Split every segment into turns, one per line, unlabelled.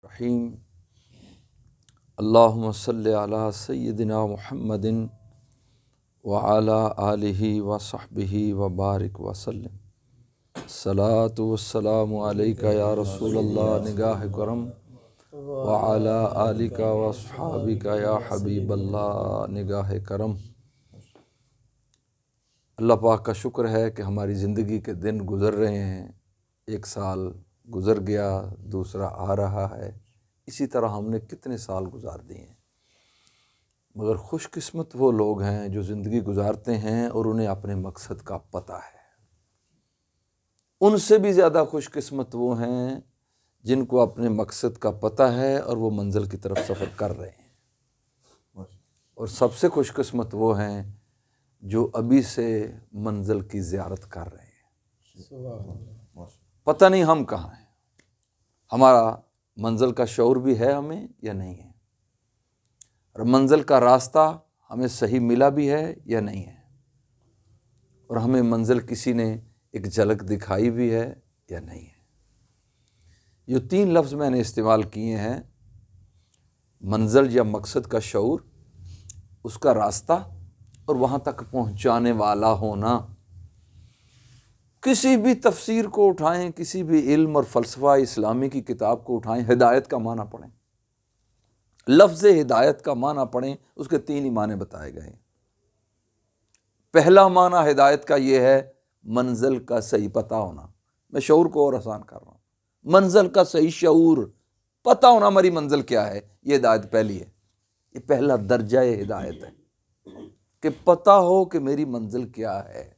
الرحیم اللہم صلی علی سیدنا محمد وعلی آلہ وصحبہ وبارک وسلم۔ الصلاۃ والسلام علیک یا رسول اللہ نگاہ کرم وعلی آلک واصحابک یا حبیب اللہ نگاہ کرم۔ اللہ پاک کا شکر ہے کہ ہماری زندگی کے دن گزر رہے ہیں، ایک سال گزر گیا، دوسرا آ رہا ہے، اسی طرح ہم نے کتنے سال گزار دیے ہیں۔ مگر خوش قسمت وہ لوگ ہیں جو زندگی گزارتے ہیں اور انہیں اپنے مقصد کا پتہ ہے۔ ان سے بھی زیادہ خوش قسمت وہ ہیں جن کو اپنے مقصد کا پتہ ہے اور وہ منزل کی طرف سفر کر رہے ہیں، اور سب سے خوش قسمت وہ ہیں جو ابھی سے منزل کی زیارت کر رہے ہیں۔ پتہ نہیں ہم کہاں ہیں، ہمارا منزل کا شعور بھی ہے ہمیں یا نہیں ہے، اور منزل کا راستہ ہمیں صحیح ملا بھی ہے یا نہیں ہے، اور ہمیں منزل کسی نے ایک جھلک دکھائی بھی ہے یا نہیں ہے۔ یہ 3 لفظ میں نے استعمال کیے ہیں، منزل یا مقصد کا شعور، اس کا راستہ، اور وہاں تک پہنچانے والا ہونا۔ کسی بھی تفسیر کو اٹھائیں، کسی بھی علم اور فلسفہ اسلامی کی کتاب کو اٹھائیں، ہدایت کا معنی پڑھیں، لفظ ہدایت کا معنی پڑھیں، اس کے 3 ہی معنی بتائے گئے ہیں۔ پہلا معنی ہدایت کا یہ ہے منزل کا صحیح پتہ ہونا۔ میں شعور کو اور آسان کر رہا ہوں، منزل کا صحیح شعور، پتہ ہونا ہماری منزل کیا ہے، یہ ہدایت پہلی ہے، یہ پہلا درجہ ہدایت ہے کہ پتہ ہو کہ میری منزل کیا ہے۔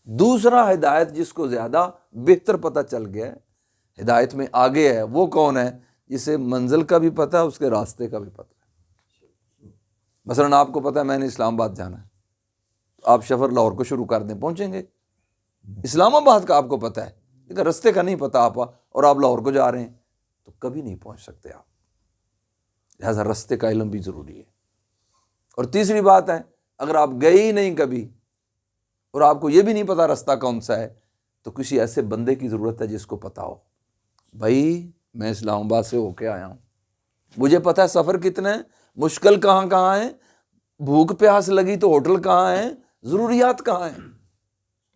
دوسرا ہدایت جس کو زیادہ بہتر پتہ چل گیا ہے، ہدایت میں آگے ہے، وہ کون ہے؟ جسے منزل کا بھی پتہ ہے، اس کے راستے کا بھی پتہ ہے۔ مثلا آپ کو پتہ ہے میں نے اسلام آباد جانا ہے، تو آپ سفر لاہور کو شروع کر دیں، پہنچیں گے۔ اسلام آباد کا آپ کو پتہ ہے لیکن راستے کا نہیں پتہ آپ، اور آپ لاہور کو جا رہے ہیں تو کبھی نہیں پہنچ سکتے آپ۔ لہٰذا راستے کا علم بھی ضروری ہے۔ اور تیسری بات ہے، اگر آپ گئے ہی نہیں کبھی اور آپ کو یہ بھی نہیں پتا راستہ کون سا ہے، تو کسی ایسے بندے کی ضرورت ہے جس کو پتا ہو، بھائی میں اسلام آباد سے ہو کے آیا ہوں، مجھے پتا ہے سفر کتنا ہے، مشکل کہاں کہاں ہے، بھوک پیاس لگی تو ہوٹل کہاں ہے، ضروریات کہاں ہیں،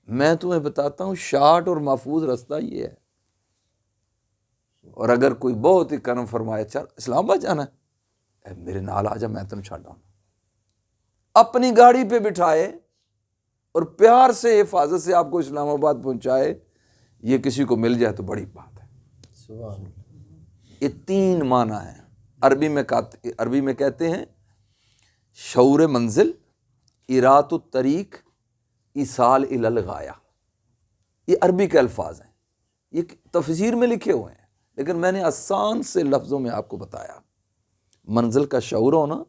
میں تمہیں بتاتا ہوں شارٹ اور محفوظ راستہ یہ ہے۔ اور اگر کوئی بہت ہی کرم فرمائے، چل اسلام آباد جانا ہے، میرے نال آ جا، میں تمہیں چھاڑ دوں، اپنی گاڑی پہ بٹھائے اور پیار سے حفاظت سے آپ کو اسلام آباد پہنچائے، یہ کسی کو مل جائے تو بڑی بات ہے۔ یہ 3 معنی ہیں۔ عربی میں کہتے ہیں شعور منزل، ایرات الطریق، ایصال الی الغایہ، یہ عربی کے الفاظ ہیں، یہ تفسیر میں لکھے ہوئے ہیں، لیکن میں نے آسان سے لفظوں میں آپ کو بتایا۔ منزل کا شعور ہونا،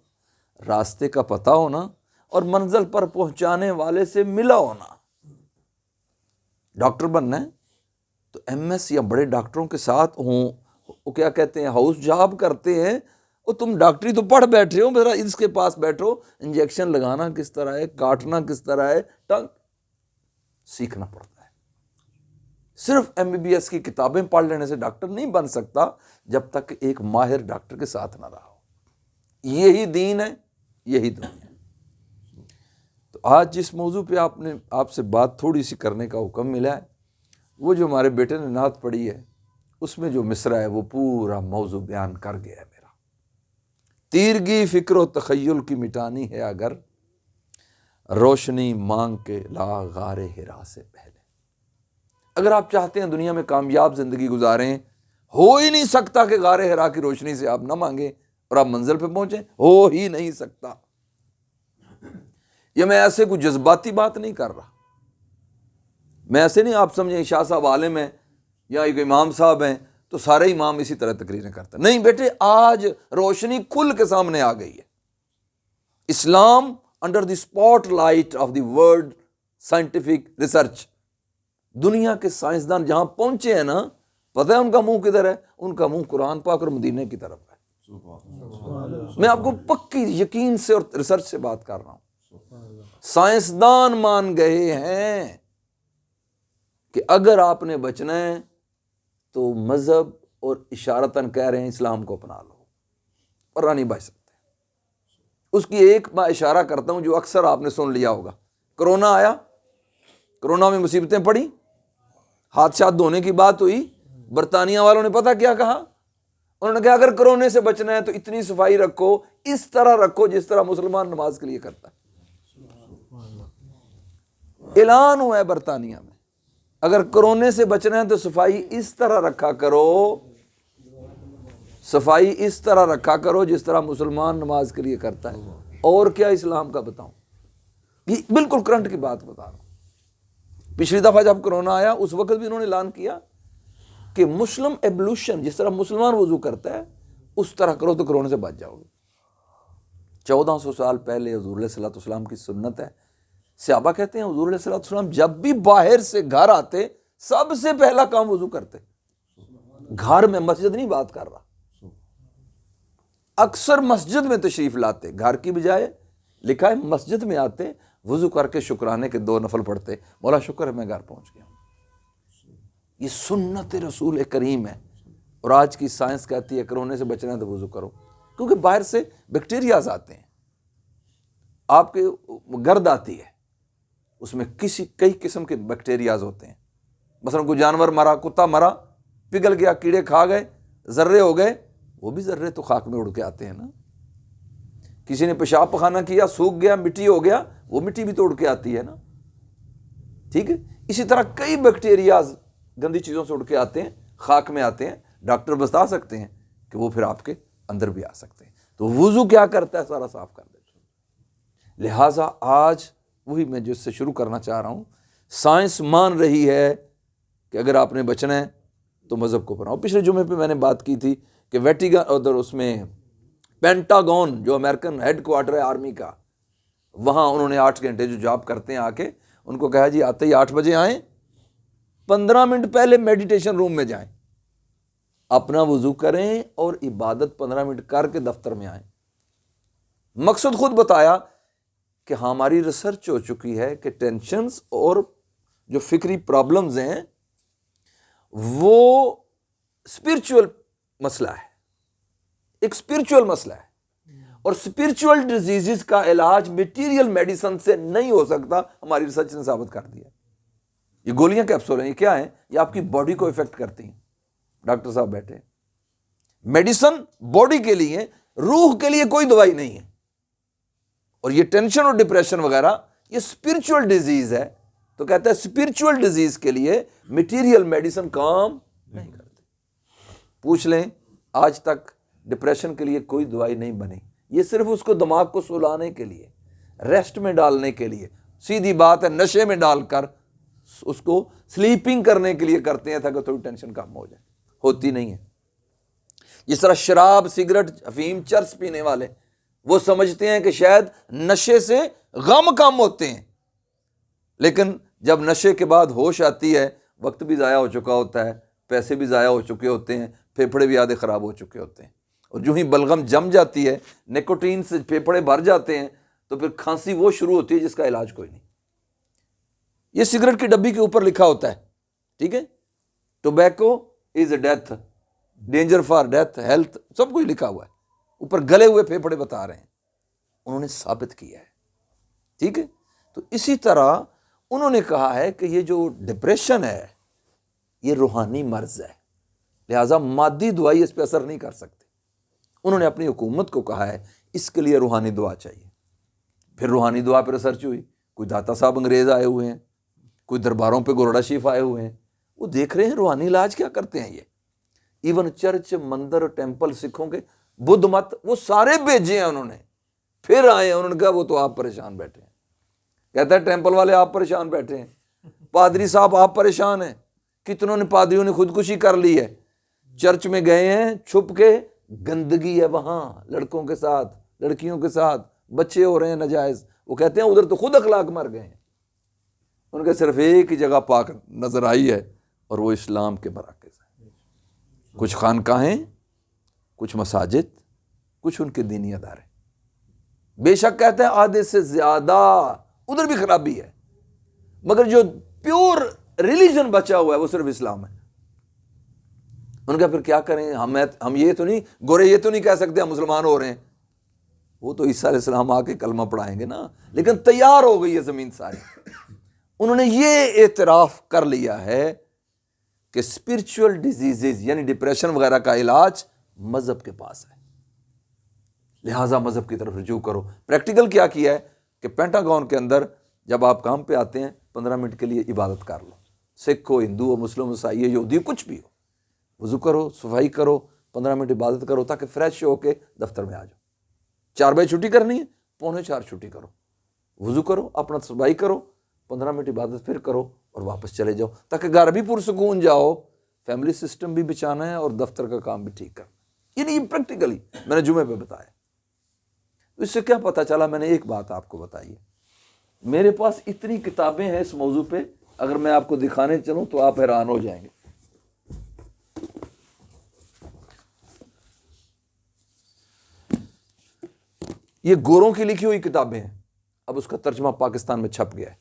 راستے کا پتہ ہونا، اور منزل پر پہنچانے والے سے ملا ہونا۔ ڈاکٹر بننا ہے تو ایم ایس یا بڑے ڈاکٹروں کے ساتھ ہوں، وہ کیا کہتے ہیں، ہاؤس جاب کرتے ہیں، اور تم ڈاکٹری تو پڑھ بیٹھے ہو، میرا اس کے پاس بیٹھو، انجیکشن لگانا کس طرح ہے، کاٹنا کس طرح ہے، ٹنگ سیکھنا پڑتا ہے۔ صرف MBBS کی کتابیں پڑھ لینے سے ڈاکٹر نہیں بن سکتا جب تک ایک ماہر ڈاکٹر کے ساتھ نہ رہا ہو۔ یہی دین ہے، یہی دنیا ہے۔ تو آج جس موضوع پہ آپ سے بات تھوڑی سی کرنے کا حکم ملا ہے، وہ جو ہمارے بیٹے نے نعت پڑھی ہے، اس میں جو مصرع ہے وہ پورا موضوع بیان کر گیا ہے میرا۔ تیرگی فکر و تخیل کی مٹانی ہے اگر، روشنی مانگ کے لا غار ہرا سے پہلے۔ اگر آپ چاہتے ہیں دنیا میں کامیاب زندگی گزاریں، ہو ہی نہیں سکتا کہ غار ہرا کی روشنی سے آپ نہ مانگیں اور آپ منزل پہ پہنچیں، ہو ہی نہیں سکتا۔ یہ میں ایسے کوئی جذباتی بات نہیں کر رہا، میں ایسے نہیں آپ سمجھیں شاہ صاحب عالم ہیں یا ایک امام صاحب ہیں تو سارے امام اسی طرح تقریریں کرتے ہیں، نہیں بیٹے، آج روشنی کھل کے سامنے آ گئی ہے۔ Islam under the spotlight of the world scientific research, دنیا کے سائنسدان جہاں پہنچے ہیں نا، پتہ ہے ان کا منہ کدھر ہے؟ ان کا منہ قرآن پاک اور مدینے کی طرف ہے۔ میں آپ کو پکی یقین سے اور ریسرچ سے بات کر رہا ہوں۔ سائنسدان مان گئے ہیں کہ اگر آپ نے بچنا ہے تو مذہب اور اشارتاً کہہ رہے ہیں اسلام کو اپنا لو، ورنہ نہیں بچ سکتے۔ اس کی ایک میں اشارہ کرتا ہوں جو اکثر آپ نے سن لیا ہوگا۔ کرونا آیا، کرونا میں مصیبتیں پڑی، ہاتھ شاتھ دھونے کی بات ہوئی، برطانیہ والوں نے پتہ کیا کہا؟ انہوں نے کہا اگر کرونے سے بچنا ہے تو اتنی صفائی رکھو، اس طرح رکھو جس طرح مسلمان نماز کے لیے کرتا ہے۔ اعلان ہوا ہے برطانیہ میں، اگر کرونے سے بچنا ہے تو صفائی اس طرح رکھا کرو، صفائی اس طرح رکھا کرو جس طرح مسلمان نماز کے لیے کرتا ہے۔ اور کیا اسلام کا بتاؤں، یہ بالکل کرنٹ کی بات بتا رہا ہوں۔ پچھلی دفعہ جب کرونا آیا اس وقت بھی انہوں نے اعلان کیا کہ مسلم ایبلوشن، جس طرح مسلمان وضو کرتا ہے اس طرح کرو تو کرونے سے بچ جاؤ گے۔ 1400 سال پہلے حضور علیہ الصلوۃ والسلام کی سنت ہے۔ صحابہ کہتے ہیں حضور علیہ الصلوۃ والسلام جب بھی باہر سے گھر آتے سب سے پہلا کام وضو کرتے۔ گھر میں، مسجد نہیں بات کر رہا، اکثر مسجد میں تشریف لاتے، گھر کی بجائے لکھا ہے مسجد میں آتے، وضو کر کے شکرانے کے 2 نفل پڑھتے، مولا شکر ہے میں گھر پہنچ گیا ہوں۔ یہ سنت رسول کریم ہے۔ اور آج کی سائنس کہتی ہے کرونے سے بچنا ہے تو وضو کرو، کیونکہ باہر سے بیکٹیریاز آتے ہیں، آپ کے گرد آتی ہے، اس میں کئی قسم کے بیکٹیریاز ہوتے ہیں۔ مثلا کوئی جانور مرا، کتا مرا، پگھل گیا، کیڑے کھا گئے، ذرے ہو گئے، وہ بھی ذرے تو خاک میں اڑ کے آتے ہیں نا۔ کسی نے پیشاب پخانہ کیا، سوکھ گیا، مٹی ہو گیا، وہ مٹی بھی تو اڑ کے آتی ہے نا، ٹھیک ہے۔ اسی طرح کئی بیکٹیریاز گندی چیزوں سے اڑ کے آتے ہیں، خاک میں آتے ہیں، ڈاکٹر بتا سکتے ہیں کہ وہ پھر آپ کے اندر بھی آ سکتے ہیں۔ تو وضو کیا کرتا ہے؟ سارا صاف کر دیتا ہے۔ لہٰذا آج وہی میں جس سے شروع کرنا چاہ رہا ہوں، سائنس مان رہی ہے کہ اگر آپ نے بچنا ہے تو مذہب کو اپناؤ۔ پچھلے جمعے پہ میں نے بات کی تھی کہ ویٹیکن، ادھر اس میں پینٹاگون جو امریکن ہیڈ کوارٹر ہے آرمی کا، وہاں انہوں نے 8 گھنٹے جو جاب کرتے ہیں آ کے ان کو کہا جی آتے ہی 8 بجے آئیں، 15 منٹ پہلے میڈیٹیشن روم میں جائیں، اپنا وضو کریں اور عبادت 15 منٹ کر کے دفتر میں آئیں۔ مقصد خود بتایا کہ ہماری ریسرچ ہو چکی ہے کہ ٹینشنز اور جو فکری پرابلمز ہیں وہ اسپرچول مسئلہ ہے، ایک اسپرچول مسئلہ ہے، اور اسپرچول ڈیزیزز کا علاج میٹیریل میڈیسن سے نہیں ہو سکتا، ہماری ریسرچ نے ثابت کر دیا۔ یہ گولیاں کیپسول ہیں، یہ کیا ہیں؟ یہ آپ کی باڈی کو افیکٹ کرتی ہیں۔ ڈاکٹر صاحب بیٹھے ہیں، میڈیسن باڈی کے لیے، روح کے لیے کوئی دوائی نہیں ہے۔ اور یہ ٹینشن اور ڈپریشن وغیرہ یہ اسپرچول ڈیزیز ہے، تو کہتا ہے اسپرچول ڈیزیز کے لیے میٹیریل میڈیسن کام نہیں کرتی۔ پوچھ لیں آج تک ڈپریشن کے لیے کوئی دوائی نہیں بنی، یہ صرف اس کو دماغ کو سلانے کے لیے، ریسٹ میں ڈالنے کے لیے، سیدھی بات ہے نشے میں ڈال کر اس کو سلیپنگ کرنے کے لیے کرتے ہیں تاکہ تھوڑی ٹینشن کم ہو جائے، ہوتی نہیں ہے۔ جس طرح شراب، سگریٹ، افیم، چرس پینے والے وہ سمجھتے ہیں کہ شاید نشے سے غم کم ہوتے ہیں، لیکن جب نشے کے بعد ہوش آتی ہے وقت بھی ضائع ہو چکا ہوتا ہے، پیسے بھی ضائع ہو چکے ہوتے ہیں، پھیپھڑے بھی آدھے خراب ہو چکے ہوتے ہیں، اور جو ہی بلغم جم جاتی ہے، نیکوٹین سے پھیپھڑے بھر جاتے ہیں، تو پھر کھانسی وہ شروع ہوتی ہے جس کا علاج کوئی نہیں۔ یہ سگریٹ کی ڈبی کے اوپر لکھا ہوتا ہے، ٹھیک ہے، tobacco is death, danger for death, health, سب کچھ لکھا ہوا ہے اوپر، گلے ہوئے پھیپھڑے بتا رہے ہیں، انہوں نے ثابت کیا ہے، ٹھیک ہے۔ تو اسی طرح انہوں نے کہا ہے کہ یہ جو ڈپریشن ہے یہ روحانی مرض ہے، لہٰذا مادی دوائی اس پہ اثر نہیں کر سکتی۔ انہوں نے اپنی حکومت کو کہا ہے اس کے لیے روحانی دعا چاہیے۔ پھر روحانی دعا پہ ریسرچ ہوئی، کوئی داتا صاحب انگریز آئے ہوئے ہیں، کوئی درباروں پہ گورڑا شیف آئے ہوئے ہیں، وہ دیکھ رہے ہیں روحانی علاج کیا کرتے ہیں یہ۔ ایون چرچ، مندر، ٹیمپل، سکھوں کے بدھ مت، وہ سارے بھیجے ہیں انہوں نے، پھر آئے ہیں، انہوں نے کہا وہ تو آپ پریشان بیٹھے ہیں۔ کہتا ہے ٹیمپل والے آپ پریشان بیٹھے ہیں، پادری صاحب آپ پریشان ہیں، کتنوں نے پادریوں نے خودکشی کر لی ہے، چرچ میں گئے ہیں چھپ کے، گندگی ہے وہاں، لڑکوں کے ساتھ، لڑکیوں کے ساتھ، بچے ہو رہے ہیں ناجائز، وہ کہتے ہیں ادھر تو خود اخلاق مر گئے ہیں۔ ان کے صرف ایک ہی جگہ پاک نظر آئی ہے اور وہ اسلام کے مراکز ہیں، کچھ خانقاہیں، کچھ مساجد، کچھ ان کے دینی ادارے۔ بے شک کہتے ہیں آدھے سے زیادہ ادھر بھی خرابی ہے، مگر جو پیور ریلیجن بچا ہوا ہے وہ صرف اسلام ہے۔ ان کا پھر کیا کریں؟ ہم یہ تو نہیں گورے یہ تو نہیں کہہ سکتے ہم مسلمان ہو رہے ہیں. وہ تو عیسیٰ علیہ السلام آ کے کلمہ پڑھائیں گے نا، لیکن تیار ہو گئی ہے زمین ساری. انہوں نے یہ اعتراف کر لیا ہے کہ اسپرچول ڈیزیزز یعنی ڈپریشن وغیرہ کا علاج مذہب کے پاس ہے، لہٰذا مذہب کی طرف رجوع کرو. پریکٹیکل کیا ہے کہ پینٹاگون کے اندر جب آپ کام پہ آتے ہیں 15 منٹ کے لیے عبادت کر لو. سکھ ہو، ہندو ہو، مسلم، عیسائی، یہودی، کچھ بھی ہو، وضو کرو، صفائی کرو، 15 منٹ عبادت کرو تاکہ فریش ہو کے دفتر میں آ جاؤ. 4 بجے چھٹی کرنی ہے، 3:45 چھٹی کرو، وضو کرو، اپنا صفائی کرو، 15 منٹ عبادت پھر کرو اور واپس چلے جاؤ تاکہ گھر بھی پرسکون جاؤ، فیملی سسٹم بھی بچانا ہے اور دفتر کا کام بھی ٹھیک کرنا. یہ نہیں پریکٹیکلی میں نے جمعے پہ بتایا. اس سے کیا پتہ چلا؟ میں نے ایک بات آپ کو بتائی ہے، میرے پاس اتنی کتابیں ہیں اس موضوع پہ، اگر میں آپ کو دکھانے چلوں تو آپ حیران ہو جائیں گے. یہ گوروں کی لکھی ہوئی کتابیں ہیں، اب اس کا ترجمہ پاکستان میں چھپ گیا ہے.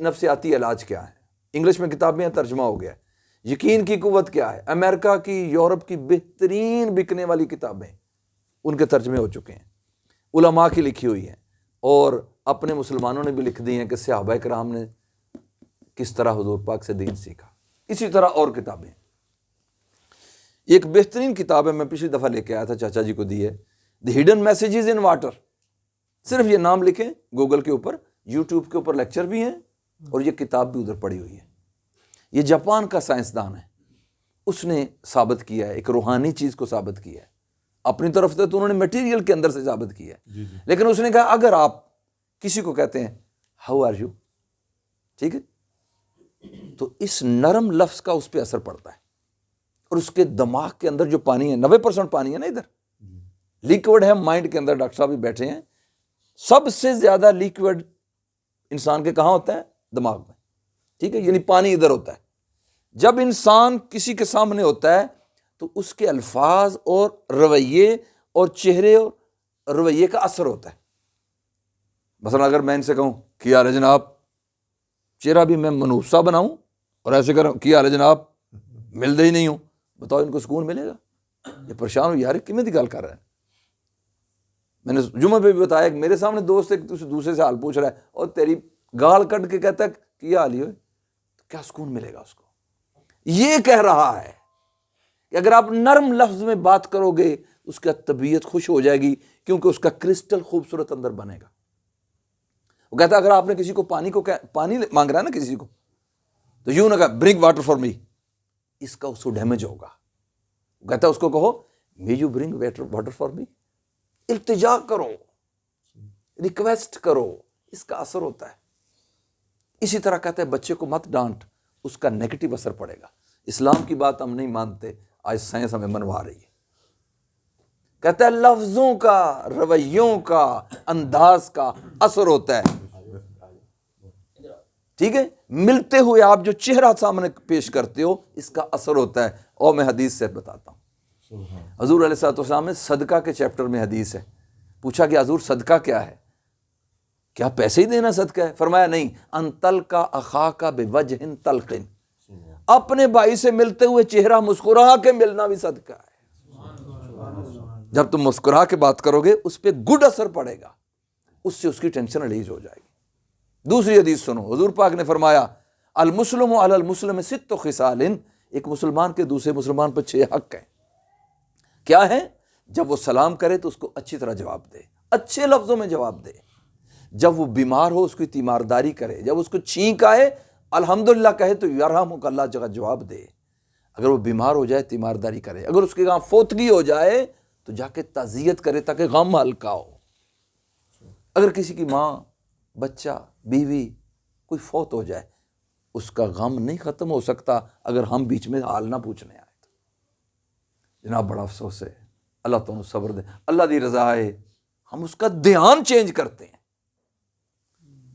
نفسیاتی علاج کیا ہے، انگلش میں کتابیں ہیں، ترجمہ ہو گیا ہے. یقین کی قوت کیا ہے، امریکہ کی، یورپ کی بہترین بکنے والی کتابیں، ان کے ترجمے ہو چکے ہیں، علماء کی لکھی ہوئی ہیں، اور اپنے مسلمانوں نے بھی لکھ دی ہیں کہ صحابہ کرام نے کس طرح حضور پاک سے دین سیکھا. اسی طرح اور کتابیں. ایک بہترین کتاب ہے، میں پچھلی دفعہ لے کے آیا تھا، چاچا جی کو دی ہے، the hidden messages in water. صرف یہ نام لکھیں گوگل کے اوپر، یوٹیوب کے اوپر لیکچر بھی ہیں اور یہ کتاب بھی ادھر پڑی ہوئی ہے. یہ جاپان کا سائنسدان ہے، اس نے ثابت کیا ہے، ایک روحانی چیز کو ثابت کیا ہے. اپنی طرف سے تو انہوں نے میٹیریل کے اندر سے ثابت کیا ہے، لیکن اس نے کہا اگر آپ کسی کو کہتے ہیں ہاؤ آر یو، ٹھیک ہے، تو اس نرم لفظ کا اس پہ اثر پڑتا ہے، اور اس کے دماغ کے اندر جو پانی ہے، 90% پانی ہے نا، ادھر لیکوڈ ہے مائنڈ کے اندر. ڈاکٹر صاحب بھی بیٹھے ہیں، سب سے زیادہ لیکوڈ انسان کے کہاں ہوتا ہے؟ دماغ میں، ٹھیک ہے، یعنی پانی ادھر ہوتا ہے. جب انسان کسی کے سامنے ہوتا ہے تو اس کے الفاظ اور رویے اور چہرے اور رویے کا اثر ہوتا ہے. مثلا اگر میں ان سے کہوں کیا حال ہے جناب، چہرہ بھی میں منوسا بناؤں اور ایسے کروں کیا حال ہے جناب، ملتے ہی نہیں ہوں، بتاؤ ان کو سکون ملے گا؟ یہ پریشان ہو یار کیوں دی گل کر رہا ہے. میں نے جمعہ پہ بھی بتایا کہ میرے سامنے دوست ایک دوسرے سے حال پوچھ رہا ہے اور تیری گال کٹ کے کہتا ہے کیا حال ہی ہوئے، تو کیا سکون ملے گا اس کو؟ یہ کہہ رہا ہے کہ اگر آپ نرم لفظ میں بات کرو گے اس کا طبیعت خوش ہو جائے گی، کیونکہ اس کا کرسٹل خوبصورت اندر بنے گا. وہ کہتا ہے اگر آپ نے کسی کو پانی مانگ رہا ہے نا کسی کو، تو یوں نہ کہا برنگ واٹر فار می، اس کا اس کو ڈیمیج ہوگا. وہ کہتا ہے اس کو کہو may you bring water for me, التجا کرو، ریکویسٹ کرو، اس کا اثر ہوتا ہے. اسی طرح کہتا ہے بچے کو مت ڈانٹ، اس کا نیگیٹو اثر پڑے گا. اسلام کی بات ہم نہیں مانتے، آج سائنس ہمیں منوا رہی ہے. کہتا ہے لفظوں کا، رویوں کا، انداز کا اثر ہوتا ہے. ٹھیک ہے، ملتے ہوئے آپ جو چہرہ سامنے پیش کرتے ہو اس کا اثر ہوتا ہے. اور میں حدیث سے بتاتا ہوں. حضور علیہ السلام میں صدقہ کے چیپٹر میں حدیث ہے، پوچھا کہ حضور صدقہ کیا ہے؟ کیا پیسے ہی دینا صدقہ ہے؟ فرمایا نہیں، ان تلقا اخاک بوجہ طلق، اپنے بھائی سے ملتے ہوئے چہرہ مسکرا کے ملنا بھی صدقہ ہے. جب تم مسکرا کے بات کرو گے اس پہ گڈ اثر پڑے گا، اس سے اس کی ٹینشن ریلیز ہو جائے گی. دوسری حدیث سنو، حضور پاک نے فرمایا المسلم علی المسلم ست خصال، ایک مسلمان کے دوسرے مسلمان پر 6 حق ہیں. کیا ہے؟ جب وہ سلام کرے تو اس کو اچھی طرح جواب دے، اچھے لفظوں میں جواب دے. جب وہ بیمار ہو اس کی تیمارداری کرے، جب اس کو چھینک آئے الحمدللہ کہے تو یرحمک اللہ جگہ جواب دے. اگر وہ بیمار ہو جائے تیمارداری کرے، اگر اس کے یہاں فوتگی ہو جائے تو جا کے تعزیت کرے تاکہ غم ہلکا ہو. اگر کسی کی ماں، بچہ، بیوی کوئی فوت ہو جائے، اس کا غم نہیں ختم ہو سکتا اگر ہم بیچ میں حال نہ پوچھنے آئے. جناب بڑا افسوس ہے، اللہ تعالیٰ صبر دے، اللہ دی رضا ہے، ہم اس کا دھیان چینج کرتے ہیں.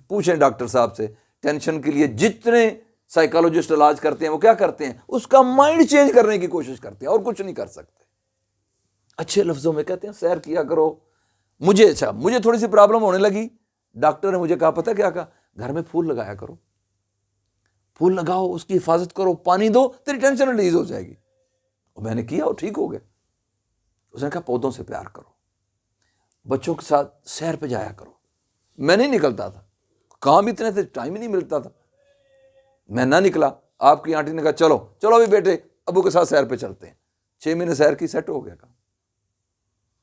پوچھیں ڈاکٹر صاحب سے، ٹینشن کے لیے جتنے سائیکالوجسٹ علاج کرتے ہیں وہ کیا کرتے ہیں؟ اس کا مائنڈ چینج کرنے کی کوشش کرتے ہیں، اور کچھ نہیں کر سکتے. اچھے لفظوں میں کہتے ہیں سیر کیا کرو. مجھے تھوڑی سی پرابلم ہونے لگی، ڈاکٹر نے مجھے کہا پتہ کیا کہا؟ گھر میں پھول لگایا کرو، پھول لگاؤ، اس کی حفاظت کرو، پانی دو، تیری ٹینشن ریلیز ہو جائے گی. اور میں نے کیا اور ٹھیک ہو گیا. اس نے کہا پودوں سے پیار کرو, بچوں کے ساتھ سیر پہ جایا کرو. میں نہیں نکلتا تھا, کام اتنے تھے, ٹائم ہی نہیں ملتا تھا. میں نہ نکلا. آپ کی آنٹی نے کہا چلو چلو ابھی بیٹے ابو کے ساتھ سیر پہ چلتے ہیں. 6 مہینے سیر کی, سیٹ ہو گیا کام.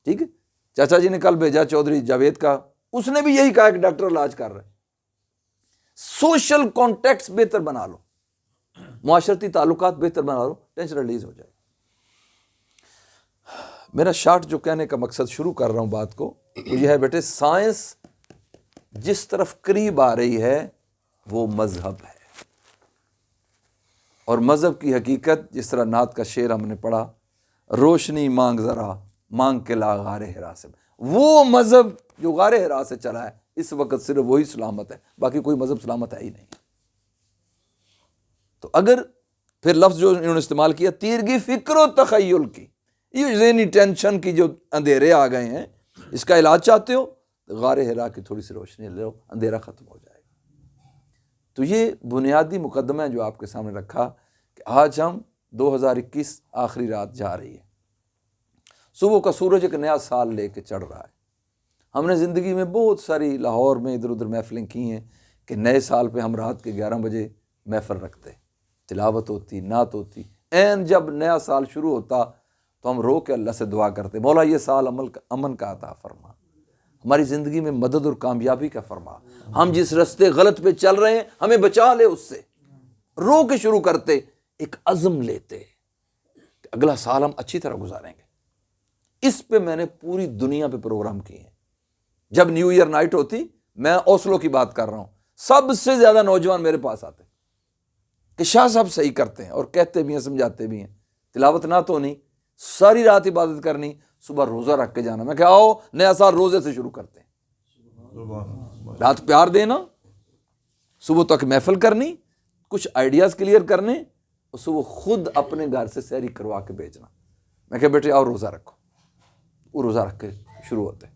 ٹھیک ہے. چاچا جی نے کل بھیجا چودھری جاوید کا, اس نے بھی یہی کہا کہ ڈاکٹر علاج کر رہے. سوشل کانٹیکٹس بہتر بنا لو, معاشرتی تعلقات بہتر بنا لو, ٹینشن ریلیز ہو جائے. میرا شارٹ جو کہنے کا مقصد شروع کر رہا ہوں بات کو, وہ یہ ہے بیٹے, سائنس جس طرف قریب آ رہی ہے وہ مذہب ہے. اور مذہب کی حقیقت, جس طرح نعت کا شعر ہم نے پڑھا, روشنی مانگ ذرا مانگ کے لا غار ہرا سے, وہ مذہب جو غار ہرا سے چلا ہے اس وقت صرف وہی سلامت ہے, باقی کوئی مذہب سلامت ہے ہی نہیں. تو اگر پھر لفظ جو انہوں نے استعمال کیا, تیرگی فکر و تخیل کی, یہ ذہنی ٹینشن کی جو اندھیرے آ گئے ہیں, اس کا علاج چاہتے ہو تو غار ہرا کی تھوڑی سی روشنی لے لو, اندھیرا ختم ہو جائے گا. تو یہ بنیادی مقدمہ ہے جو آپ کے سامنے رکھا کہ آج ہم 2021 آخری رات جا رہی ہے, صبح کا سورج ایک نیا سال لے کے چڑھ رہا ہے. ہم نے زندگی میں بہت ساری لاہور میں ادھر ادھر محفلیں کی ہیں کہ نئے سال پہ ہم رات کے 11 بجے محفل رکھتے, تلاوت ہوتی, نعت ہوتی. این جب نیا سال شروع ہوتا تو ہم رو کے اللہ سے دعا کرتے, مولا یہ سال امن کا عطا فرما, ہماری زندگی میں مدد اور کامیابی کا فرما, ہم جس رستے غلط پہ چل رہے ہیں ہمیں بچا لے اس سے. رو کے شروع کرتے, ایک عزم لیتے کہ اگلا سال ہم اچھی طرح گزاریں گے. اس پہ میں نے پوری دنیا پہ پروگرام کیے ہیں. جب نیو ایئر نائٹ ہوتی, میں اوسلو کی بات کر رہا ہوں, سب سے زیادہ نوجوان میرے پاس آتے کہ شاہ صاحب صحیح کرتے ہیں اور کہتے بھی ہیں, سمجھاتے بھی ہیں. تلاوت نہ تو نہیں, ساری رات عبادت کرنی, صبح روزہ رکھ کے جانا. میں کہ آؤ نیا سال روزے سے شروع کرتے ہیں. رات پیار دینا, صبح تک محفل کرنی, کچھ آئیڈیاز کلیئر کرنے, اور صبح خود اپنے گھر سے سحری کروا کے بھیجنا. میں کہ بیٹے آؤ روزہ رکھو, وہ روزہ رکھ کے شروع ہوتے.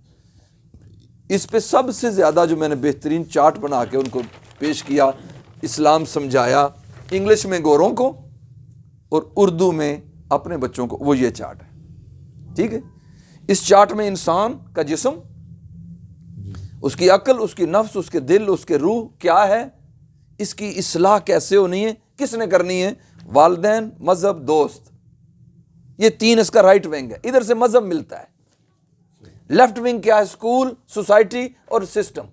اس پہ سب سے زیادہ جو میں نے بہترین چارٹ بنا کے ان کو پیش کیا, اسلام سمجھایا, انگلش میں گوروں کو اور اردو میں اپنے بچوں کو, وہ یہ چارٹ ہے. ٹھیک ہے. اس چارٹ میں انسان کا جسم, اس کی عقل, اس کی نفس, اس کے دل, اس کے روح کیا ہے, اس کی اصلاح کیسے ہونی ہے, کس نے کرنی ہے, والدین, مذہب, دوست. یہ 3 اس کا رائٹ ونگ ہے. ادھر سے مذہب ملتا ہے. لیفٹ ونگ کیا ہے, اسکول, سوسائٹی اور سسٹم.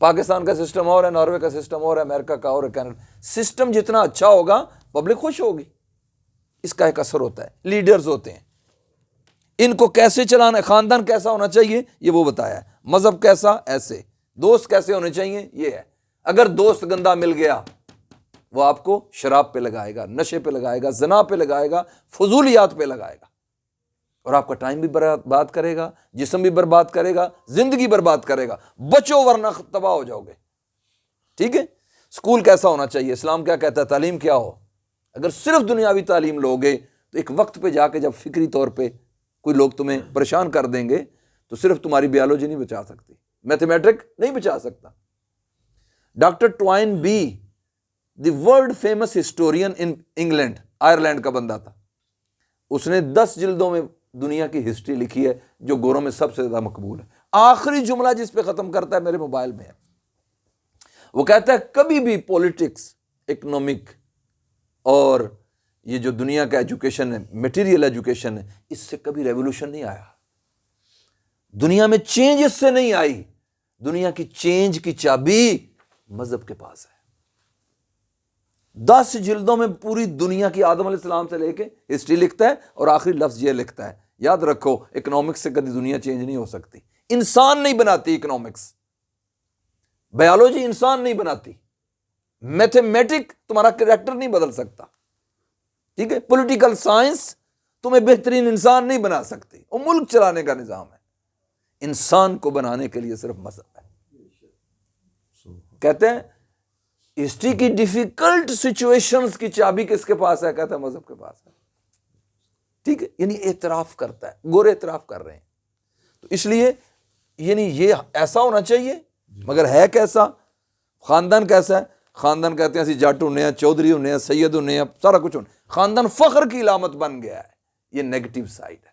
پاکستان کا سسٹم اور ہے, ناروے کا سسٹم اور ہے, امریکہ کا اور ہے, کینیڈا. سسٹم جتنا اچھا ہوگا پبلک خوش ہوگی, اس کا ایک اثر ہوتا ہے. لیڈرز ہوتے ہیں, ان کو کیسے چلانا ہے, خاندان کیسا ہونا چاہیے یہ وہ بتایا ہے, مذہب کیسا ایسے, دوست کیسے ہونے چاہیے یہ ہے. اگر دوست گندا مل گیا وہ آپ کو شراب پہ لگائے گا, نشے پہ لگائے گا, زنا پہ لگائے گا, فضولیات پہ لگائے گا, اور آپ کا ٹائم بھی برباد کرے گا, جسم بھی برباد کرے گا, زندگی برباد کرے گا. بچو ورنہ تباہ ہو جاؤ گے. ٹھیک ہے. اسکول کیسا ہونا چاہیے, اسلام کیا کہتا ہے, تعلیم کیا ہو. اگر صرف دنیاوی تعلیم لوگے تو ایک وقت پہ جا کے جب فکری طور پہ کوئی لوگ تمہیں پریشان کر دیں گے تو صرف تمہاری بیالوجی نہیں بچا سکتی, میتھمیٹک نہیں بچا سکتا. Doctor Toynbee, the world famous historian in England, Ireland کا بندہ تھا. اس نے 10 جلدوں میں دنیا کی ہسٹری لکھی ہے جو گوروں میں سب سے زیادہ مقبول ہے. آخری جملہ جس پہ ختم کرتا ہے میرے موبائل میں ہے, وہ کہتا ہے کبھی بھی پولیٹکس, اکنامک اور یہ جو دنیا کا ایجوکیشن ہے, میٹیریل ایجوکیشن ہے, اس سے کبھی ریولوشن نہیں آیا. دنیا میں چینج اس سے نہیں آئی. دنیا کی چینج کی چابی مذہب کے پاس ہے. 10 جلدوں میں پوری دنیا کی آدم علیہ السلام سے لے کے ہسٹری لکھتا ہے, اور آخری لفظ یہ لکھتا ہے, یاد رکھو اکنامکس سے کبھی دنیا چینج نہیں ہو سکتی. انسان نہیں بناتی اکنامکس, بایولوجی انسان نہیں بناتی, میتھمیٹک تمہارا کریکٹر نہیں بدل سکتا. ٹھیک ہے. پولیٹیکل سائنس تمہیں بہترین انسان نہیں بنا سکتی. وہ ملک چلانے کا نظام ہے. انسان کو بنانے کے لیے صرف مذہب ہے. کہتے ہیں ہسٹری کی ڈیفیکلٹ سچویشنز کی چابی کس کے پاس ہے, کہتا ہے مذہب کے پاس ہے. ٹھیک ہے. یعنی اعتراف کرتا ہے, گورے اعتراف کر رہے ہیں. تو اس لیے یعنی یہ ایسا ہونا چاہیے, مگر ہے کیسا, خاندان کیسا ہے. خاندان کہتے ہیں اسی جٹ ہونے ہیں, چودھری ہونے ہیں, سید ہونے ہیں, سارا کچھ ہونے. خاندان فخر کی علامت بن گیا ہے، یہ نیگیٹو سائڈ ہے۔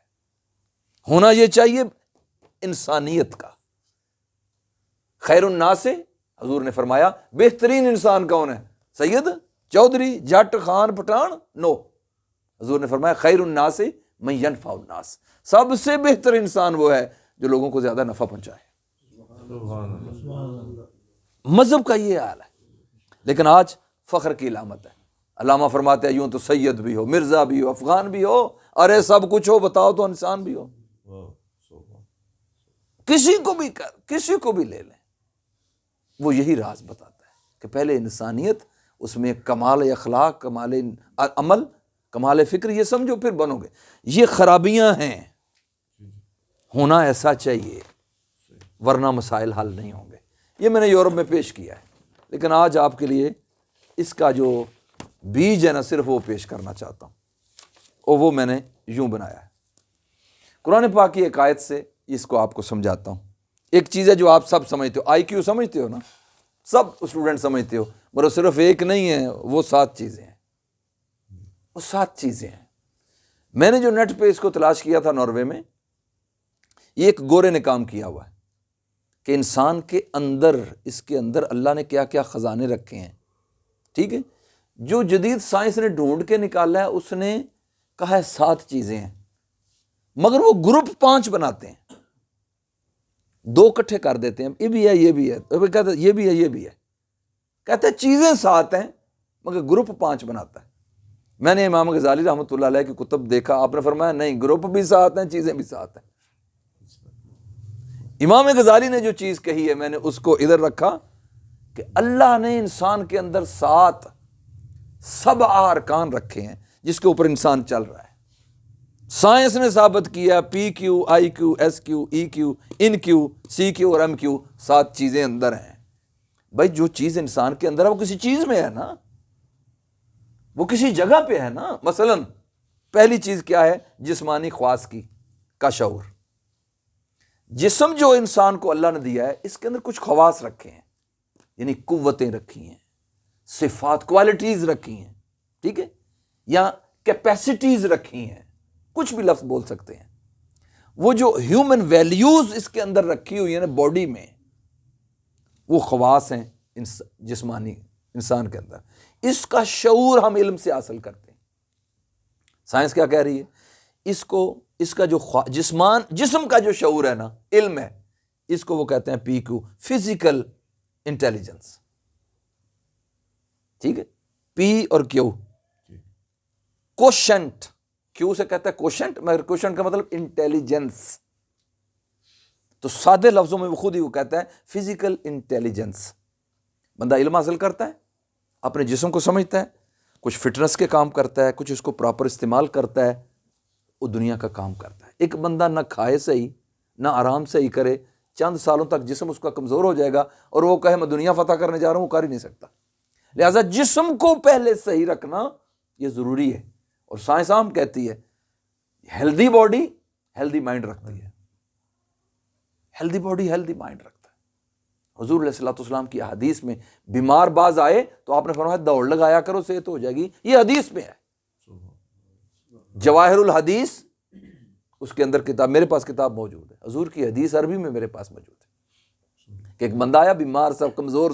ہونا یہ چاہیے انسانیت کا۔ خیر الناس، حضور نے فرمایا بہترین انسان کون ہے؟ سید، چودھری، جٹ، خان، پٹھان؟ نو، حضور نے فرمایا خیر الناس من ینفع الناس، سب سے بہتر انسان وہ ہے جو لوگوں کو زیادہ نفع پہنچائے۔ مذہب کا یہ حال ہے، لیکن آج فخر کی علامت ہے۔ علامہ فرماتے ہیں یوں تو سید بھی ہو، مرزا بھی ہو، افغان بھی ہو، ارے سب کچھ ہو، بتاؤ تو انسان بھی ہو۔ کسی کو بھی لے لیں، وہ یہی راز بتاتا ہے کہ پہلے انسانیت، اس میں کمال اخلاق، کمال عمل، کمال فکر، یہ سمجھو پھر بنو گے۔ یہ خرابیاں ہیں، ہونا ایسا چاہیے، ورنہ مسائل حل نہیں ہوں گے۔ یہ میں نے یورپ میں پیش کیا ہے، لیکن آج آپ کے لیے اس کا جو بیج ہے نا، صرف وہ پیش کرنا چاہتا ہوں، اور وہ میں نے یوں بنایا ہے۔ قرآن پاک کی ایک آیت سے اس کو آپ کو سمجھاتا ہوں۔ ایک چیز ہے جو آپ سب سمجھتے ہو، آئی کیو سمجھتے ہو نا، سب اسٹوڈنٹ سمجھتے ہو، مگر صرف ایک نہیں ہے، وہ 7 چیزیں ہیں، وہ 7 چیزیں ہیں۔ میں نے جو نیٹ پہ اس کو تلاش کیا تھا ناروے میں، یہ ایک گورے نے کام کیا ہوا ہے کہ انسان کے اندر، اس کے اندر اللہ نے کیا کیا خزانے رکھے ہیں، ٹھیک ہے؟ جو جدید سائنس نے ڈھونڈ کے نکالا ہے، اس نے کہا ہے 7 چیزیں ہیں، مگر وہ گروپ 5 بناتے ہیں، 2 اکٹھے کر دیتے ہیں، یہ بھی ہے، یہ بھی ہے، کہتے ہیں یہ بھی ہے، یہ بھی ہے، کہتے ہیں چیزیں 7 ہیں مگر گروپ 5 بناتا ہے۔ میں نے امام غزالی رحمۃ اللہ علیہ کی کتب دیکھا، آپ نے فرمایا نہیں، گروپ بھی 7 ہیں، چیزیں بھی 7 ہیں۔ امام غزالی نے جو چیز کہی ہے، میں نے اس کو ادھر رکھا کہ اللہ نے انسان کے اندر 7 ارکان رکھے ہیں جس کے اوپر انسان چل رہا ہے۔ سائنس نے ثابت کیا پی کیو، آئی کیو، ایس کیو، ای کیو، ان کیو، سی کیو اور ایم کیو، 7 چیزیں اندر ہیں۔ بھائی جو چیز انسان کے اندر ہے وہ کسی چیز میں ہے نا، وہ کسی جگہ پہ ہے نا۔ مثلا پہلی چیز کیا ہے؟ جسمانی خواص کا شعور۔ جسم جو انسان کو اللہ نے دیا ہے، اس کے اندر کچھ خواص رکھے ہیں، یعنی قوتیں رکھی ہیں، صفات، کوالٹیز رکھی ہیں، ٹھیک ہے، یا کیپیسٹیز رکھی ہیں، کچھ بھی لفظ بول سکتے ہیں۔ وہ جو ہیومن ویلیوز اس کے اندر رکھی ہوئی ہیں نا باڈی میں، وہ خواص ہیں جسمانی انسان کے اندر۔ اس کا شعور ہم علم سے حاصل کرتے ہیں۔ سائنس کیا کہہ رہی ہے؟ اس کا جو جسم کا جو شعور ہے نا، علم ہے، اس کو وہ کہتے ہیں پی کیو، فزیکل انٹیلیجنس، ٹھیک ہے، پی اور کیو۔ کوشنٹ، کیو سے کہتا ہے کوشنٹ، مگر کوشنٹ کا مطلب انٹیلیجنس، تو سادے لفظوں میں وہ خود ہی وہ کہتا ہے فزیکل انٹیلیجنس۔ بندہ علم حاصل کرتا ہے، اپنے جسم کو سمجھتا ہے، کچھ فٹنس کے کام کرتا ہے، کچھ اس کو پراپر استعمال کرتا ہے، وہ دنیا کا کام کرتا ہے۔ ایک بندہ نہ کھائے صحیح، نہ آرام صحیح کرے، چند سالوں تک جسم اس کا کمزور ہو جائے گا، اور وہ کہے میں دنیا فتح کرنے جا رہا ہوں، وہ کر ہی نہیں سکتا۔ لہٰذا جسم کو پہلے صحیح رکھنا یہ ضروری ہے، اور سائنس عام کہتی ہے ہیلدی باڈی ہیلدی مائنڈ رکھتی ہے، ہیلدی باڈی ہیلدی مائنڈ رکھتا ہے۔ حضور علیہ الصلوۃ والسلام کی حدیث میں بیمار باز آئے تو آپ نے فرمایا دوڑ لگایا کرو، صحت ہو جائے گی، یہ حدیث میں ہے۔ جواہر الحدیث، اس کے اندر کتاب، میرے پاس کتاب موجود ہے، حضور کی حدیث عربی میں میرے پاس موجود ہے، کہ ایک بندہ آیا بیمار سا، کمزور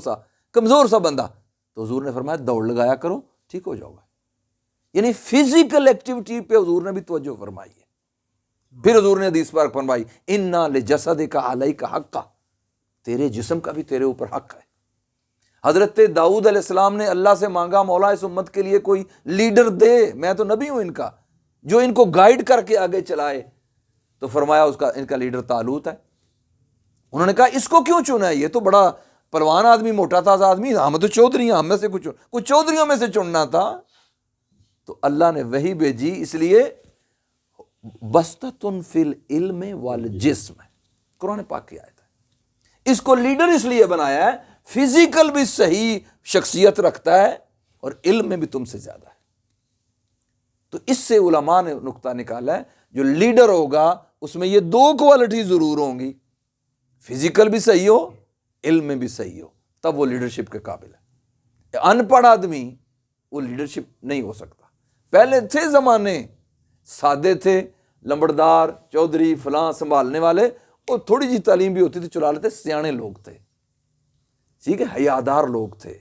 سا بندہ، تو حضور نے فرمایا دوڑ لگایا کرو، ٹھیک ہو جاؤ گا۔ یعنی فزیکل ایکٹیویٹی پہ حضور نے بھی توجہ فرمائی ہے۔ پھر حضور نے حدیث پاک فرمائی اِنَّ لِجَسَدِكَ عَلَيْكَ حَقًّا، تیرے جسم کا بھی تیرے اوپر حق ہے۔ حضرت داؤد علیہ السلام نے اللہ سے مانگا مولا اس امت کے لیے کوئی لیڈر دے، میں تو نبی ہوں ان کا، جو ان کو گائیڈ کر کے آگے چلائے، تو فرمایا ان کا لیڈر طالوت ہے۔ انہوں نے کہا اس کو کیوں چنا ہے؟ یہ تو بڑا پلوان آدمی، موٹا تازہ آدمی، ہم تو چودھری ہیں، ہم میں سے کچھ چودھریوں میں سے چننا تھا۔ تو اللہ نے وحی بھیجی، اس لیے بسطۃ فی العلم والجسم، قرآن پاک کی آیت ہے۔ اس کو لیڈر اس لیے بنایا ہے، فزیکل بھی صحیح شخصیت رکھتا ہے اور علم میں بھی تم سے زیادہ ہے۔ تو اس سے علماء نے نقطہ نکالا ہے، جو لیڈر ہوگا اس میں یہ 2 کوالٹی ضرور ہوں گی، فزیکل بھی صحیح ہو، علم میں بھی صحیح ہو، تب وہ لیڈرشپ کے قابل ہے۔ ان پڑھ آدمی وہ لیڈرشپ نہیں ہو سکتا۔ پہلے تھے زمانے سادے تھے، لمبڑدار چودھری فلاں سنبھالنے والے، اور تھوڑی جی تعلیم بھی ہوتی تھی چلا لیتے، سیانے لوگ تھے، ٹھیک ہے، حیادار لوگ تھے،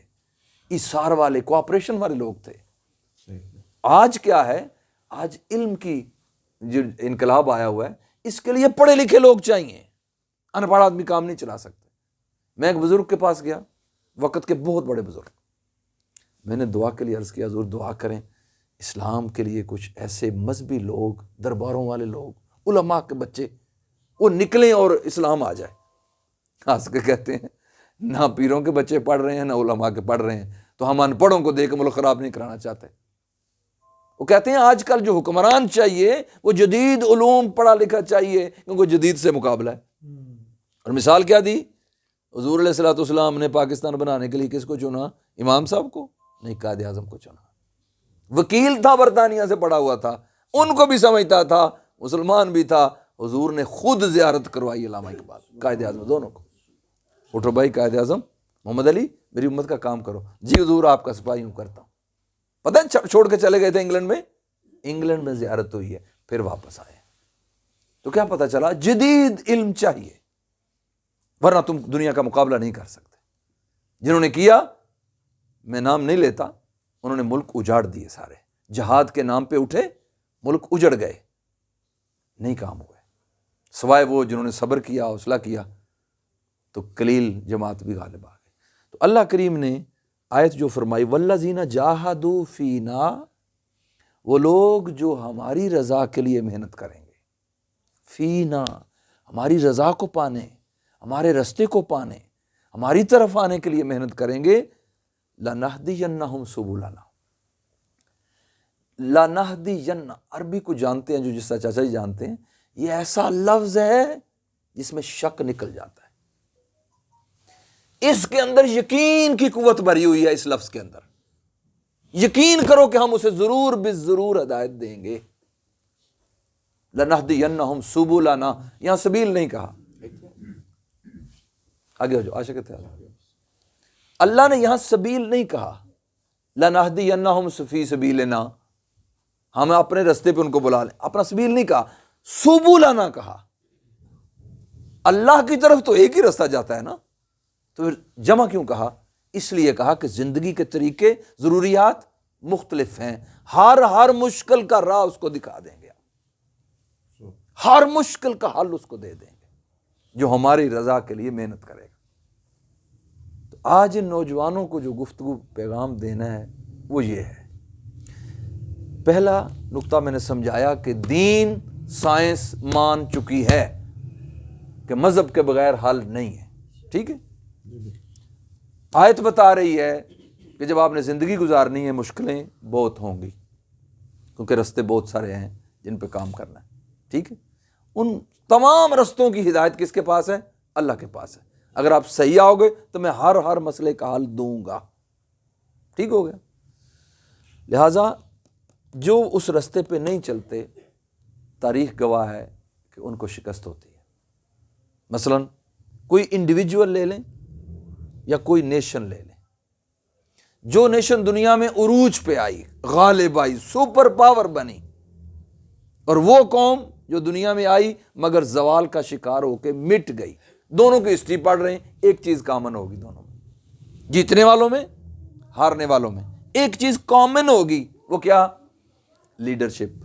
ایثار والے کوآپریشن والے لوگ تھے۔ آج کیا ہے؟ آج علم کی جو انقلاب آیا ہوا ہے، اس کے لیے پڑھے لکھے لوگ چاہیے، ان پڑھ آدمی کام نہیں چلا سکتے۔ میں ایک بزرگ کے پاس گیا، وقت کے بہت بڑے بزرگ، میں نے دعا کے لیے عرض کیا حضور دعا کریں اسلام کے لیے کچھ ایسے مذہبی لوگ، درباروں والے لوگ، علماء کے بچے وہ نکلیں اور اسلام آ جائے۔ ہنس کے کہتے ہیں نہ پیروں کے بچے پڑھ رہے ہیں نہ علماء کے پڑھ رہے ہیں، تو ہم ان پڑھوں کو دے کے ملک خراب نہیں کرانا چاہتے۔ وہ کہتے ہیں آج کل جو حکمران چاہیے وہ جدید علوم پڑھا لکھا چاہیے، کیونکہ جدید سے مقابلہ ہے۔ اور مثال کیا دی؟ حضور علیہ الصلوۃ والسلام نے پاکستان بنانے کے لیے کس کو چنا؟ امام صاحب کو نہیں، قائد اعظم کو چنا۔ وکیل تھا، برطانیہ سے پڑھا ہوا تھا، ان کو بھی سمجھتا تھا، مسلمان بھی تھا، حضور نے خود زیارت کروائی علامہ اقبال، قائد اعظم دونوں کو۔ اٹھو بھائی قائد اعظم محمد علی میری امت کا کام کرو۔ جی حضور آپ کا سپاہی ہوں، کرتا ہوں۔ پتہ ہے چھوڑ کے چلے گئے تھے انگلینڈ میں زیارت ہوئی ہے، پھر واپس آئے۔ تو کیا پتہ چلا؟ جدید علم چاہیے، ورنہ تم دنیا کا مقابلہ نہیں کر سکتے۔ جنہوں نے کیا، میں نام نہیں لیتا، انہوں نے ملک اجاڑ دیے سارے، جہاد کے نام پہ اٹھے، ملک اجڑ گئے، نہیں کام ہوئے، سوائے وہ جنہوں نے صبر کیا، حوصلہ کیا، تو قلیل جماعت بھی غالب آ گئے۔ تو اللہ کریم نے آیت جو فرمائی والذین جاہدوا فینا، وہ لوگ جو ہماری رضا کے لیے محنت کریں گے، فینا ہماری رضا کو پانے، ہمارے رستے کو پانے، ہماری طرف آنے کے لیے محنت کریں گے، لَنَهْدِيَنَّهُمْ سُبُلَنَا۔ لَنَهْدِيَنَّ عربی کو جانتے ہیں جو جس طرح چاچا جی جانتے ہیں، یہ ایسا لفظ ہے جس میں شک نکل جاتا ہے، اس کے اندر یقین کی قوت بھری ہوئی ہے۔ اس لفظ کے اندر یقین کرو کہ ہم اسے ضرور بالضرور ہدایت دیں گے۔ لَنَهْدِيَنَّهُمْ سُبُلَنَا، یہاں سبیل نہیں کہا، آگے ہو جو عاشق تھے، اللہ نے یہاں سبیل نہیں کہا، لَنَهْدِيَنَّهُمْ فِي سَبِيلِنَا، ہم اپنے رستے پہ ان کو بلا لیں، اپنا سبیل نہیں کہا، سبلنا کہا۔ اللہ کی طرف تو ایک ہی رستہ جاتا ہے نا، تو پھر جمع کیوں کہا؟ اس لیے کہا کہ زندگی کے طریقے، ضروریات مختلف ہیں، ہر مشکل کا راہ اس کو دکھا دیں گے، ہر مشکل کا حل اس کو دے دیں گے جو ہماری رضا کے لیے محنت کرے گا۔ تو آج ان نوجوانوں کو جو گفتگو پیغام دینا ہے وہ یہ ہے، پہلا نقطہ میں نے سمجھایا کہ دین سائنس مان چکی ہے کہ مذہب کے بغیر حل نہیں ہے، ٹھیک ہے۔ آیت بتا رہی ہے کہ جب آپ نے زندگی گزارنی ہے مشکلیں بہت ہوں گی، کیونکہ رستے بہت سارے ہیں جن پہ کام کرنا ہے، ٹھیک ہے۔ ان تمام رستوں کی ہدایت کس کے پاس ہے؟ اللہ کے پاس ہے۔ اگر آپ صحیح آؤ گے تو میں ہر مسئلے کا حل دوں گا، ٹھیک ہو گیا۔ لہٰذا جو اس رستے پہ نہیں چلتے، تاریخ گواہ ہے کہ ان کو شکست ہوتی ہے۔ مثلا کوئی انڈیویجول لے لیں یا کوئی نیشن لے لیں، جو نیشن دنیا میں عروج پہ آئی، غالب آئی، سپر پاور بنی، اور وہ قوم جو دنیا میں آئی مگر زوال کا شکار ہو کے مٹ گئی، دونوں کی ہسٹری پڑھ رہے ہیں، ایک چیز کامن ہوگی دونوں میں، جیتنے والوں میں، ہارنے والوں میں ایک چیز کامن ہوگی، وہ کیا؟ لیڈرشپ۔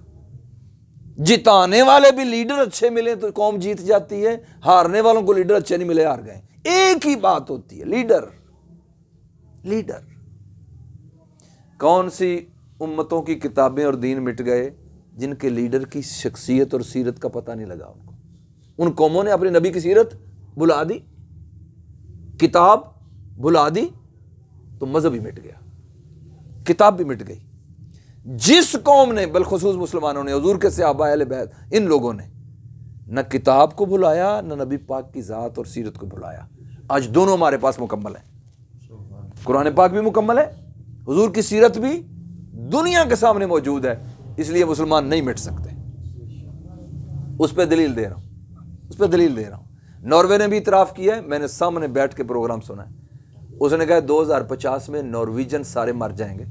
جتانے والے بھی لیڈر اچھے ملے تو قوم جیت جاتی ہے، ہارنے والوں کو لیڈر اچھے نہیں ملے، ہار گئے۔ ایک ہی بات ہوتی ہے، لیڈر۔ کون سی امتوں کی کتابیں اور دین مٹ گئے؟ جن کے لیڈر کی شخصیت اور سیرت کا پتہ نہیں لگا ان کو۔ ان قوموں نے اپنے نبی کی سیرت بھلا دی، کتاب بھلا دی، تو مذہب بھی مٹ گیا، کتاب بھی مٹ گئی۔ جس قوم نے، بالخصوص مسلمانوں نے، حضور کے صحابہ اہل بیت، ان لوگوں نے نہ کتاب کو بھلایا نہ نبی پاک کی ذات اور سیرت کو بھلایا، آج دونوں ہمارے پاس مکمل ہیں۔ قرآن پاک بھی مکمل ہے، حضور کی سیرت بھی دنیا کے سامنے موجود ہے، اس لیے مسلمان نہیں مٹ سکتے۔ اس پہ دلیل دے رہا ہوں، ناروے نے بھی اعتراف کیا ہے، میں نے سامنے بیٹھ کے پروگرام سنا ہے، اس نے کہا 2050 میں نارویجن سارے مر جائیں گے،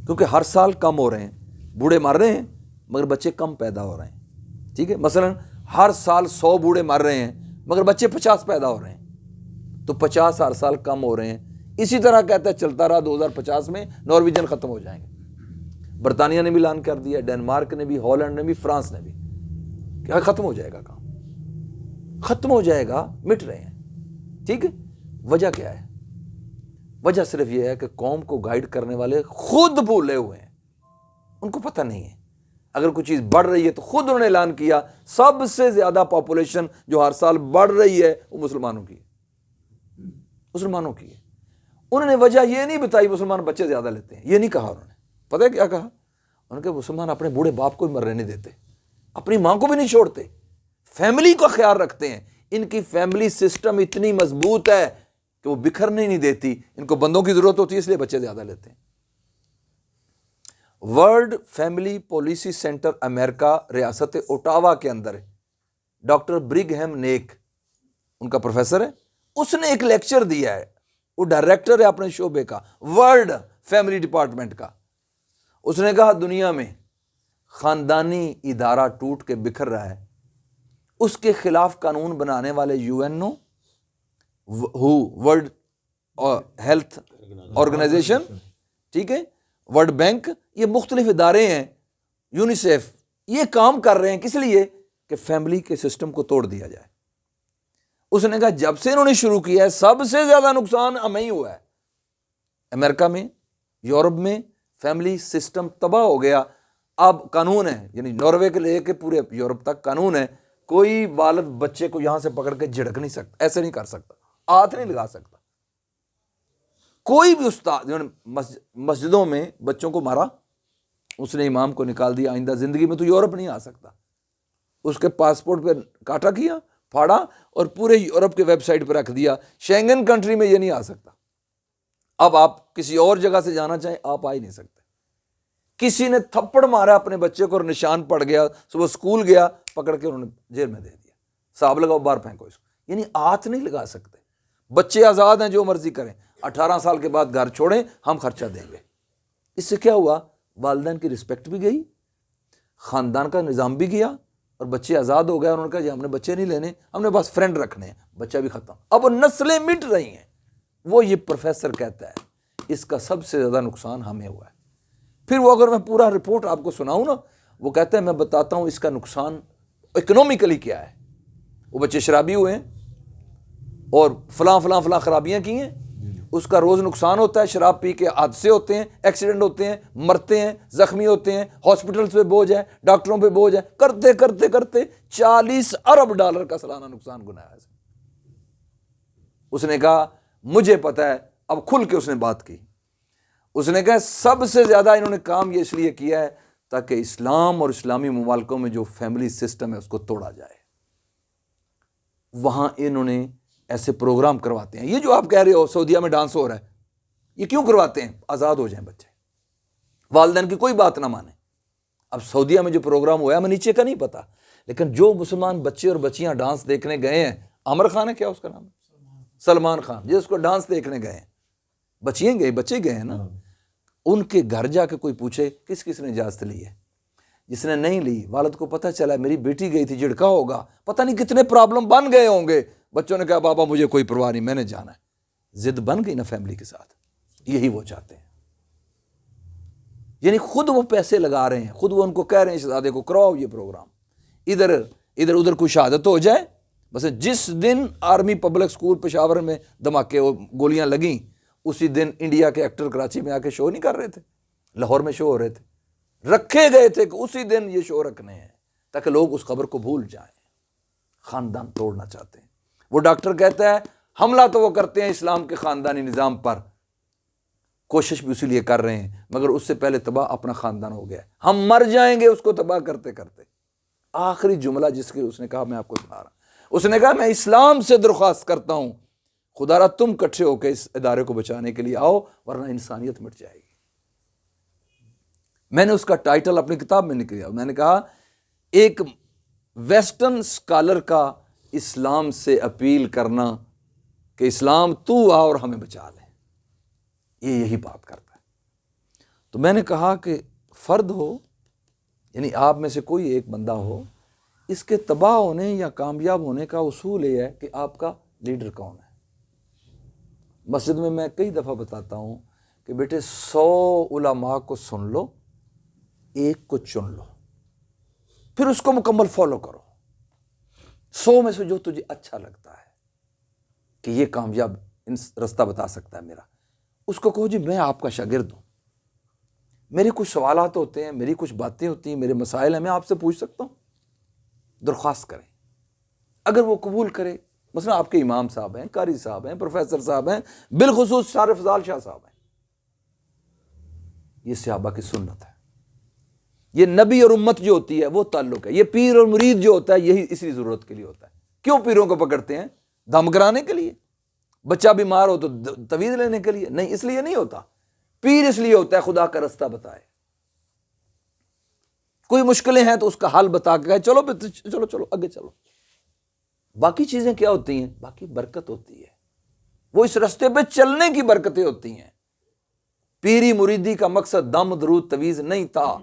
کیونکہ ہر سال کم ہو رہے ہیں، بوڑھے مر رہے ہیں مگر بچے کم پیدا ہو رہے ہیں، ٹھیک ہے، مثلا ہر سال 100 بوڑھے مر رہے ہیں مگر بچے 50 پیدا ہو رہے ہیں، تو 50 ہر سال کم ہو رہے ہیں۔ اسی طرح کہتا ہے چلتا رہا 2050 میں نارویجن ختم ہو جائیں گے۔ برطانیہ نے بھی اعلان کر دیا، ڈنمارک نے بھی، ہالینڈ نے بھی، فرانس نے بھی، کہ ختم ہو جائے گا کام، ختم ہو جائے گا، مٹ رہے ہیں، ٹھیک ہے۔ وجہ کیا ہے؟ وجہ صرف یہ ہے کہ قوم کو گائیڈ کرنے والے خود بھولے ہوئے ہیں، ان کو پتہ نہیں ہے۔ اگر کوئی چیز بڑھ رہی ہے تو خود انہوں نے اعلان کیا سب سے زیادہ پاپولیشن جو ہر سال بڑھ رہی ہے وہ مسلمانوں کی ہے، مسلمانوں کی ہے۔ انہوں نے وجہ یہ نہیں بتائی مسلمان بچے زیادہ لیتے ہیں، یہ نہیں کہا انہوں نے۔ پتہ ہے کیا کہا؟ انہوں نے کہا مسلمان اپنے بوڑھے باپ کو بھی مرنے نہیں دیتے، اپنی ماں کو بھی نہیں چھوڑتے، فیملی کا خیال رکھتے ہیں۔ ان کی فیملی سسٹم اتنی مضبوط ہے کہ وہ بکھرنے نہیں دیتی، ان کو بندوں کی ضرورت ہوتی ہے اس لیے بچے زیادہ لیتے ہیں۔ ورلڈ فیملی پالیسی سینٹر امریکہ ریاست اوٹاوا کے اندر ہے، ڈاکٹر برگہم نیک ان کا پروفیسر ہے، اس نے ایک لیکچر دیا ہے، وہ ڈائریکٹر ہے اپنے شعبے کا، ورلڈ فیملی ڈپارٹمنٹ کا۔ اس نے کہا دنیا میں خاندانی ادارہ ٹوٹ کے بکھر رہا ہے، اس کے خلاف قانون بنانے والے UN ورلڈ ہیلتھ آرگنائزیشن، ٹھیک ہے، ورلڈ بینک، یہ مختلف ادارے ہیں، یونیسیف، یہ کام کر رہے ہیں کس لیے؟ کہ فیملی کے سسٹم کو توڑ دیا جائے۔ اس نے کہا جب سے انہوں نے شروع کیا ہے سب سے زیادہ نقصان ہمیں ہی ہوا ہے۔ امریکہ میں، یورپ میں فیملی سسٹم تباہ ہو گیا۔ اب قانون ہے، یعنی ناروے کے لے کے پورے یورپ تک قانون ہے، کوئی والد بچے کو یہاں سے پکڑ کے جھڑک نہیں سکتا، ایسے نہیں کر سکتا، ہاتھ نہیں لگا سکتا۔ کوئی بھی استاد مسجدوں میں بچوں کو مارا، اس نے امام کو نکال دیا، آئندہ زندگی میں تو یورپ نہیں آ سکتا۔ اس کے پاسپورٹ پہ کاٹا کیا، پھاڑا اور پورے یورپ کے ویب سائٹ پہ رکھ دیا، شینگن کنٹری میں یہ نہیں آ سکتا۔ اب آپ کسی اور جگہ سے جانا چاہیں آپ آ ہی نہیں سکتے۔ کسی نے تھپڑ مارا اپنے بچے کو اور نشان پڑ گیا، صبح اسکول گیا، پکڑ کے انہوں نے جیل میں دے دیا، صاحب لگاؤ باہر پھینکو اس کو، یعنی ہاتھ نہیں لگا سکتے۔ بچے آزاد ہیں، جو مرضی کریں، 18 سال کے بعد گھر چھوڑیں، ہم خرچہ دیں گے۔ اس سے کیا ہوا؟ والدین کی رسپیکٹ بھی گئی، خاندان کا نظام بھی گیا، اور بچے آزاد ہو گئے۔ انہوں نے کہا جی ہم نے بچے نہیں لینے، ہم نے بس فرینڈ رکھنے ہیں، بچہ بھی ختم۔ اب وہ نسلیں مٹ رہی ہیں۔ وہ یہ پروفیسر کہتا ہے اس کا سب سے زیادہ نقصان ہمیں ہوا ہے۔ پھر وہ اگر میں پورا رپورٹ آپ کو سناؤں نا، وہ کہتا ہے میں بتاتا ہوں اس کا نقصان اکنومیکلی کیا ہے۔ وہ بچے شرابی ہوئے ہیں اور فلاں فلاں فلاں خرابیاں کی ہیں، اس کا روز نقصان ہوتا ہے، شراب پی کے حادثے ہوتے ہیں، ایکسیڈنٹ ہوتے ہیں، مرتے ہیں، زخمی ہوتے ہیں، ہاسپٹلز پہ بوجھ ہے، ڈاکٹروں پہ بوجھ ہے، کرتے کرتے کرتے $40 ارب کا سالانہ نقصان گنایا ہے۔ اس نے کہا مجھے پتا ہے، اب کھل کے اس نے بات کی۔ اس نے کہا سب سے زیادہ انہوں نے کام یہ اس لیے کیا ہے تاکہ اسلام اور اسلامی ممالکوں میں جو فیملی سسٹم ہے اس کو توڑا جائے۔ وہاں انہوں نے ایسے پروگرام کرواتے ہیں، یہ جو آپ کہہ رہے ہو سعودیہ میں ڈانس ہو رہا ہے، یہ کیوں کرواتے ہیں؟ آزاد ہو جائیں بچے، والدین کی کوئی بات نہ مانیں۔ اب سعودیہ میں جو پروگرام ہوا ہے ہمیں نیچے کا نہیں پتا، لیکن جو مسلمان بچے اور بچیاں ڈانس دیکھنے گئے ہیں، عامر خان ہے کیا اس کا نام؟ سلمان خان، جس کو ڈانس دیکھنے گئے ہیں، بچیاں گئے، بچے گئے ہیں نا، ان کے گھر جا کے کوئی پوچھے کس کس نے اجازت لی ہے؟ جس نے نہیں لی، والد کو پتہ چلا میری بیٹی گئی تھی، جھڑکا ہوگا، پتہ نہیں کتنے پرابلم بن گئے ہوں گے۔ بچوں نے کہا بابا مجھے کوئی پرواہ نہیں، میں نے جانا ہے۔ ضد بن گئی نا فیملی کے ساتھ، یہی وہ چاہتے ہیں۔ یعنی خود وہ پیسے لگا رہے ہیں، خود وہ ان کو کہہ رہے ہیں شہزادے کو کراؤ یہ پروگرام، ادھر کوئی شہادت ہو جائے۔ بس جس دن آرمی پبلک سکول پشاور میں دھماکے گولیاں لگیں، اسی دن انڈیا کے ایکٹر کراچی میں آ کے شو نہیں کر رہے تھے، لاہور میں شو ہو رہے تھے، رکھے گئے تھے کہ اسی دن یہ شو رکھنے ہیں تاکہ لوگ اس خبر کو بھول جائیں۔ خاندان توڑنا چاہتے ہیں۔ وہ ڈاکٹر کہتا ہے حملہ تو وہ کرتے ہیں اسلام کے خاندانی نظام پر، کوشش بھی اسی لیے کر رہے ہیں، مگر اس سے پہلے تباہ اپنا خاندان ہو گیا ہے، ہم مر جائیں گے اس کو تباہ کرتے کرتے۔ آخری جملہ جس کے اس نے کہا میں آپ کو سنا رہا ہوں، اس نے کہا میں اسلام سے درخواست کرتا ہوں خدا را تم کٹھے ہو کے اس ادارے کو بچانے کے لیے آؤ ورنہ انسانیت مٹ جائے گی۔ میں نے اس کا ٹائٹل اپنی کتاب میں نکلا، میں نے کہا ایک ویسٹرن سکالر کا اسلام سے اپیل کرنا کہ اسلام تو آ اور ہمیں بچا لے، یہ یہی بات کرتا ہے۔ تو میں نے کہا کہ فرد ہو یعنی آپ میں سے کوئی ایک بندہ ہو، اس کے تباہ ہونے یا کامیاب ہونے کا اصول یہ ہے کہ آپ کا لیڈر کون ہے۔ مسجد میں کئی دفعہ بتاتا ہوں کہ بیٹے 100 علماء کو سن لو، ایک کو چن لو، پھر اس کو مکمل فالو کرو۔ 100 میں سے جو تجھے اچھا لگتا ہے کہ یہ کامیاب رستہ بتا سکتا ہے میرا، اس کو کہو جی میں آپ کا شاگرد ہوں، میرے کچھ سوالات ہوتے ہیں، میری کچھ باتیں ہوتی ہیں، میرے مسائل ہیں، میں آپ سے پوچھ سکتا ہوں، درخواست کریں۔ اگر وہ قبول کرے، مثلا آپ کے امام صاحب ہیں، قاری صاحب ہیں، پروفیسر صاحب ہیں، بالخصوص شارف افضال شاہ صاحب ہیں، یہ صحابہ کی سنت ہے۔ یہ نبی اور امت جو ہوتی ہے وہ تعلق ہے۔ یہ پیر اور مرید جو ہوتا ہے یہی اسی ضرورت کے لیے ہوتا ہے۔ کیوں پیروں کو پکڑتے ہیں؟ دم کرانے کے لیے؟ بچہ بیمار ہو تو تویز لینے کے لیے؟ نہیں، اس لیے نہیں ہوتا۔ پیر اس لیے ہوتا ہے خدا کا رستہ بتائے، کوئی مشکلیں ہیں تو اس کا حل بتا کے چلو چلو چلو آگے چلو۔ باقی چیزیں کیا ہوتی ہیں؟ باقی برکت ہوتی ہے، وہ اس رستے پہ چلنے کی برکتیں ہوتی ہیں۔ پیری مریدی کا مقصد دم درود تویز نہیں تھا،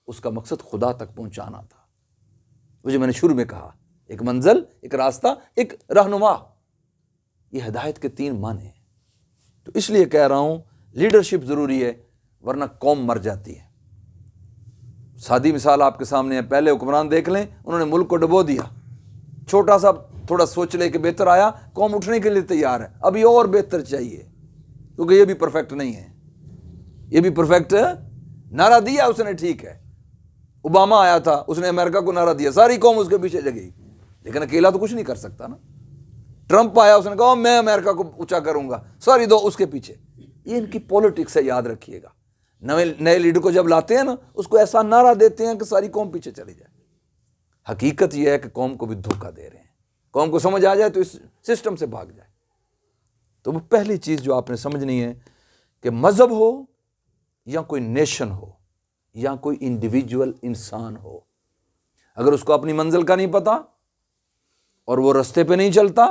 اس کا مقصد خدا تک پہنچانا تھا۔ وہ جو میں نے شروع میں کہا، ایک منزل، ایک راستہ، ایک رہنما، یہ ہدایت کے 3 معنی ہیں۔ تو اس لیے کہہ رہا ہوں لیڈرشپ ضروری ہے، ورنہ قوم مر جاتی ہے۔ سادی مثال آپ کے سامنے ہے، پہلے حکمران دیکھ لیں، انہوں نے ملک کو ڈبو دیا، چھوٹا سا تھوڑا سوچ لے کہ بہتر آیا، قوم اٹھنے کے لیے تیار ہے، اب یہ اور بہتر چاہیے، کیونکہ یہ بھی پرفیکٹ نہیں ہے، یہ بھی پرفیکٹ نعرہ دیا اس نے، ٹھیک ہے۔ اوباما آیا تھا، اس نے امریکہ کو نعرہ دیا، ساری قوم اس کے پیچھے لگی، لیکن اکیلا تو کچھ نہیں کر سکتا نا۔ ٹرمپ آیا، اس نے کہا میں امریکہ کو اونچا کروں گا، ساری دو اس کے پیچھے۔ یہ ان کی پولیٹکس ہے، یاد رکھیے گا۔ نئے لیڈر کو جب لاتے ہیں نا، اس کو ایسا نعرہ دیتے ہیں کہ ساری قوم پیچھے چلی جائے۔ حقیقت یہ ہے کہ قوم کو بھی دھوکہ دے رہے ہیں، قوم کو سمجھ آ جائے تو اس سسٹم سے بھاگ جائے۔ تو وہ پہلی چیز جو آپ نے سمجھنی ہے کہ مذہب ہو یا کوئی نیشن ہو یا کوئی انڈیویجول انسان ہو، اگر اس کو اپنی منزل کا نہیں پتا اور وہ رستے پہ نہیں چلتا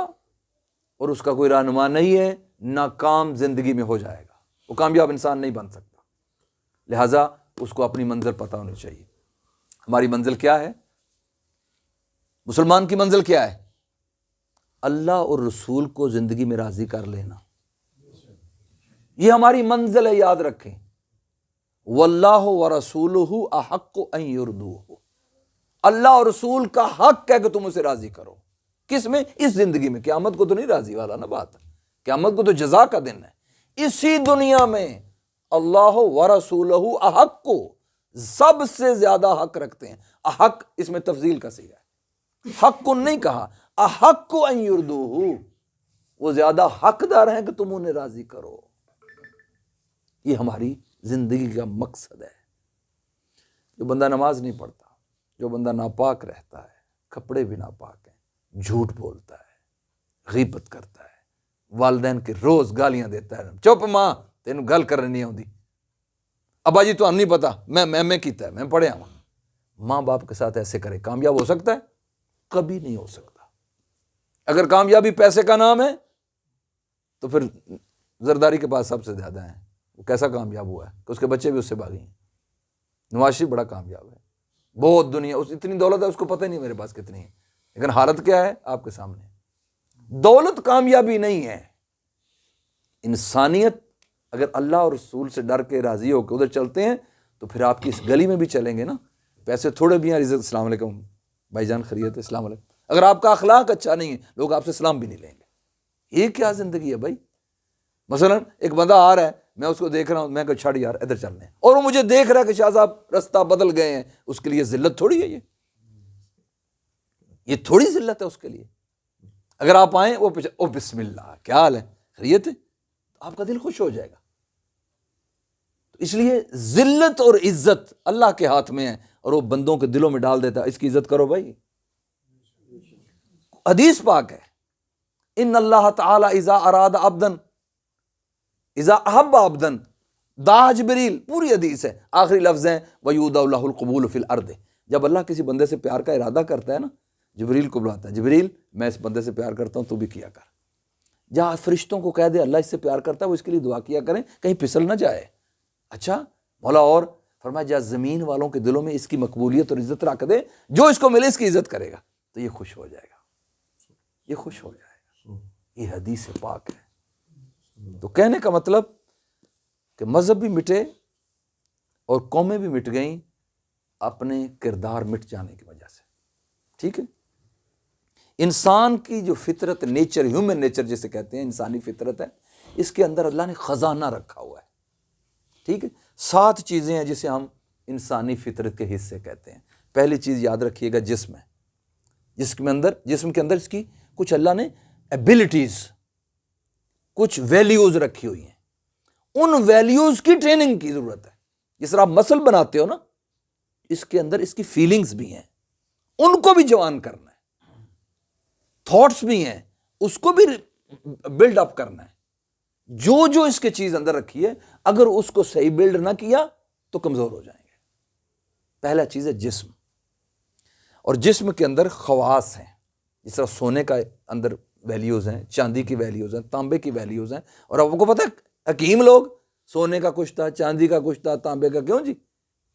اور اس کا کوئی رہنما نہیں ہے، ناکام زندگی میں ہو جائے گا، وہ کامیاب انسان نہیں بن سکتا۔ لہٰذا اس کو اپنی منزل پتہ ہونی چاہیے۔ ہماری منزل کیا ہے؟ مسلمان کی منزل کیا ہے؟ اللہ اور رسول کو زندگی میں راضی کر لینا، یہ ہماری منزل ہے، یاد رکھیں۔ واللہ ورسولہ احق ان یرضوہ، اللہ اور رسول کا حق ہے کہ تم اسے راضی کرو۔ کس میں؟ اس زندگی میں۔ قیامت کو تو نہیں راضی والا نا بات ہے، قیامت کو تو جزا کا دن ہے۔ اسی دنیا میں اللہ ورسولہ احق کو سب سے زیادہ حق رکھتے ہیں۔ احق اس میں تفضیل کا صیغہ ہے، حق کو نہیں کہا، احق کو ان یرضوہ، وہ زیادہ حقدار ہیں کہ تم انہیں راضی کرو۔ یہ ہماری زندگی کا مقصد ہے۔ جو بندہ نماز نہیں پڑھتا، جو بندہ ناپاک رہتا ہے، کپڑے بھی ناپاک ہیں، جھوٹ بولتا ہے، غیبت کرتا ہے، والدین کے روز گالیاں دیتا ہے، چپ ماں تینوں گل کرنی نہیں آتی، ابا جی تو نہیں پتا، میں کیتا ہے، میں پڑھیا ہوں۔ ماں باپ کے ساتھ ایسے کرے، کامیاب ہو سکتا ہے؟ کبھی نہیں ہو سکتا۔ اگر کامیابی پیسے کا نام ہے تو پھر زرداری کے پاس سب سے زیادہ ہیں، وہ کیسا کامیاب ہوا ہے کہ اس کے بچے بھی اس سے بھاگے ہیں۔ نواز شریف بڑا کامیاب ہے، بہت دنیا، اس اتنی دولت ہے اس کو پتہ ہی نہیں میرے پاس کتنی ہے، لیکن حالت کیا ہے آپ کے سامنے۔ دولت کامیابی نہیں ہے، انسانیت۔ اگر اللہ اور رسول سے ڈر کے راضی ہو کے ادھر چلتے ہیں تو پھر آپ کی اس گلی میں بھی چلیں گے نا، پیسے تھوڑے بھی ہیں، عزت، السلام علیکم بھائی جان، خیریت ہے، السلام علیکم۔ اگر آپ کا اخلاق اچھا نہیں ہے، لوگ آپ سے سلام بھی نہیں لیں گے۔ یہ کیا زندگی ہے بھائی؟ مثلا ایک بندہ آ رہا ہے، میں اس کو دیکھ رہا ہوں، میں کہا چھڑ یار ادھر چلنے، اور وہ مجھے دیکھ رہا ہے کہ شاہ صاحب رستہ بدل گئے ہیں، اس کے لیے ذلت تھوڑی ہے یہ تھوڑی ذلت ہے اس کے لیے۔ اگر آپ آئیں، وہ پیچھے، او بسم اللہ، کیا حال ہے، خیریت ہے، تو آپ کا دل خوش ہو جائے گا۔ تو اس لیے ذلت اور عزت اللہ کے ہاتھ میں ہے، اور وہ بندوں کے دلوں میں ڈال دیتا ہے، اس کی عزت کرو بھائی۔ حدیث پاک ہے، ان اللہ تعالی اذا اراد عبدا اذا احب عبدا دعا جبریل، پوری حدیث ہے، آخری لفظ ہیں وَيُودَعُ لَهُ الْقُبُولُ فِي الْأَرْضِ۔ جب اللہ کسی بندے سے پیار کا ارادہ کرتا ہے نا، جبریل کو بلاتا ہے، جبریل میں اس بندے سے پیار کرتا ہوں، تو بھی کیا کر۔ جہاں فرشتوں کو کہہ دے اللہ اس سے پیار کرتا ہے، وہ اس کے لیے دعا کیا کریں کہیں پھسل نہ جائے۔ اچھا مولا، اور فرمایا جا زمین والوں کے دلوں میں اس کی مقبولیت اور عزت رکھ دے، جو اس کو ملے اس کی عزت کرے گا تو یہ خوش ہو جائے گا، یہ خوش ہو جائے گا۔ یہ حدیث پاک ہے۔ تو کہنے کا مطلب کہ مذہب بھی مٹے اور قومیں بھی مٹ گئیں اپنے کردار مٹ جانے کی وجہ سے، ٹھیک ہے۔ انسان کی جو فطرت، نیچر، ہیومن نیچر جسے کہتے ہیں، انسانی فطرت ہے، اس کے اندر اللہ نے خزانہ رکھا ہوا ہے، ٹھیک ہے۔ 7 چیزیں ہیں جسے ہم انسانی فطرت کے حصے کہتے ہیں۔ پہلی چیز یاد رکھیے گا، جسم ہے، جسم کے اندر اس کی کچھ اللہ نے ایبلٹیز، کچھ ویلیوز رکھی ہوئی ہیں، ان ویلیوز کی ٹریننگ کی ضرورت ہے۔ جس طرح آپ مسل بناتے ہو نا، اس کے اندر اس کی فیلنگز بھی ہیں، ان کو بھی جوان کرنا ہے، تھاٹس بھی ہیں، اس کو بھی بلڈ اپ کرنا ہے۔ جو اس کے چیز اندر رکھی ہے، اگر اس کو صحیح بلڈ نہ کیا تو کمزور ہو جائیں گے۔ پہلا چیز ہے جسم، اور جسم کے اندر خواص ہیں، جس طرح سونے کا اندر ویلیوز ہیں، چاندی کی ویلیوز ہیں، تانبے کی ویلیوز ہیں۔ اور آپ کو پتہ ہے حکیم لوگ سونے کا کچھ تھا، چاندی کا کچھ تھا، تانبے کا